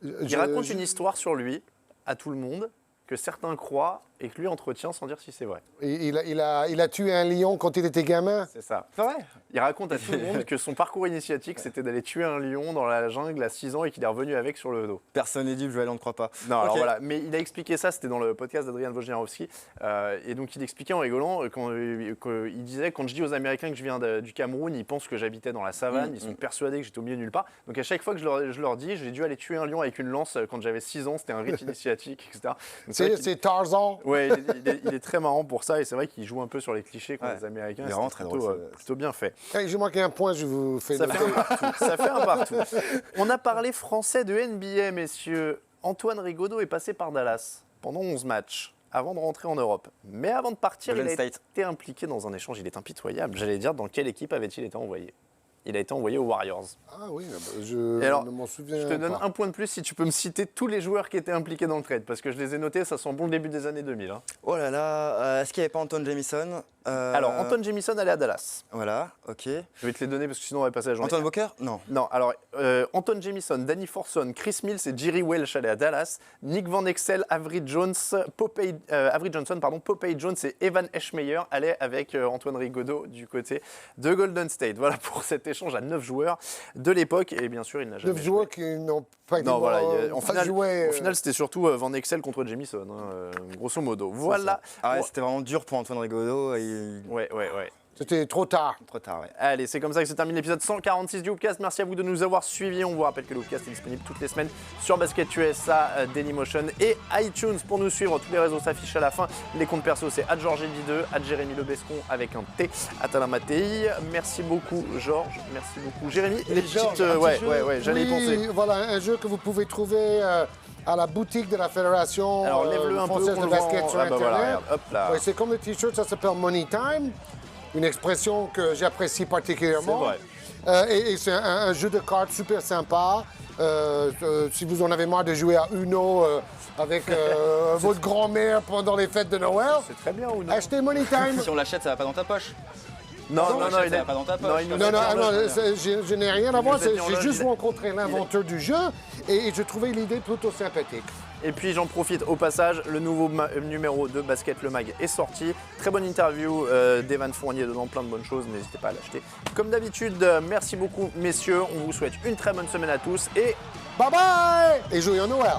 Il raconte une histoire sur lui à tout le monde que certains croient et que lui entretient sans dire si c'est vrai. Il a tué un lion quand il était gamin. C'est ça. C'est vrai? Il raconte à tout le monde que son parcours initiatique, c'était d'aller tuer un lion dans la jungle à 6 ans et qu'il est revenu avec sur le dos. Personne n'est dit, Joël, on ne croit pas. Non, alors Ok. voilà. Mais il a expliqué ça, c'était dans le podcast d'Adrian Wojnarowski. Et donc il expliquait en rigolant, il disait, quand je dis aux Américains que je viens du Cameroun, ils pensent que j'habitais dans la savane, ils sont persuadés que j'étais au milieu de nulle part. Donc à chaque fois que je leur dis, j'ai dû aller tuer un lion avec une lance quand j'avais 6 ans, c'était un rite initiatique, etc. Donc, vrai qu'il- C'est Tarzan. Ouais, il est très marrant pour ça et c'est vrai qu'il joue un peu sur les clichés quand Ouais. les Américains. Il est vraiment C'était très plutôt, drôle, plutôt bien fait. Hey, j'ai manqué un point, je vous fais Ça le fait un partout. Ça fait un partout. On a parlé français de NBA, messieurs. Antoine Rigaudot est passé par Dallas pendant 11 matchs avant de rentrer en Europe. Mais avant de partir, Golden il a State. été impliqué dans un échange. Il est impitoyable. J'allais dire, dans quelle équipe avait-il été envoyé? Il a été envoyé aux Warriors. Ah oui, je Et alors, ne m'en souviens Je te donne pas. un point de plus si tu peux me citer tous les joueurs qui étaient impliqués dans le trade, parce que je les ai notés, ça sent bon le début des années 2000. Hein. Oh là là, est-ce qu'il n'y avait pas Anton Jamison? Alors, Anton Jamison allait à Dallas. Voilà, ok. Je vais te les donner parce que sinon on va passer la journée. Antoine Walker? Non. Non, alors Anton Jamison, Danny Forson, Chris Mills et Jerry Welch allaient à Dallas. Nick Van Exel, Avery Johnson, Popeye Jones et Evan Eschmeyer allaient avec Antoine Rigaudot du côté de Golden State. Voilà pour cet échange à 9 joueurs de l'époque. Et bien sûr, il n'a jamais 9 joué. joueurs qui n'ont pas été Non, voilà, en au joué. final, c'était surtout Van Exel contre Jamison, grosso modo. Voilà. Ah ouais, Bon, c'était vraiment dur pour Antoine Rigaudot. ouais. C'était trop tard. Trop tard, ouais. Allez, c'est comme ça que se termine l'épisode 146 du Hoopcast. Merci à vous de nous avoir suivis. On vous rappelle que le Hoopcast est disponible toutes les semaines sur Basket USA, Dailymotion et iTunes. Pour nous suivre, tous les réseaux s'affichent à la fin. Les comptes perso, c'est @GeorgesD2, @Jérémy Lebescon avec un T, @Alamatei. Merci beaucoup, Georges. Merci beaucoup, Jérémy. Les petites, j'allais y penser. Oui, voilà, un jeu que vous pouvez trouver à la boutique de la Fédération Alors lève-le un peu française qu'on de le voit basket en- sur Ah bah Internet. voilà, regarde, hop là. Ouais, c'est comme le t-shirt, ça s'appelle Money Time, une expression que j'apprécie particulièrement. C'est vrai. Et c'est un jeu de cartes super sympa. Si vous en avez marre de jouer à Uno avec votre grand-mère pendant les fêtes de Noël, C'est très bien ou non? achetez Money Time. Si on l'achète, ça va pas dans ta poche. Non, ça va pas dans ta poche. il nous Non, a non, dit en non, loge. je n'ai rien à voir. nous a dit en J'ai loge, juste il a- rencontré l'inventeur du jeu et je trouvais l'idée plutôt sympathique. Et puis j'en profite au passage, le nouveau numéro de Basket Le Mag est sorti. Très bonne interview d'Evan Fournier dedans, plein de bonnes choses, n'hésitez pas à l'acheter. Comme d'habitude, merci beaucoup messieurs, on vous souhaite une très bonne semaine à tous et Bye bye et joyeux Noël.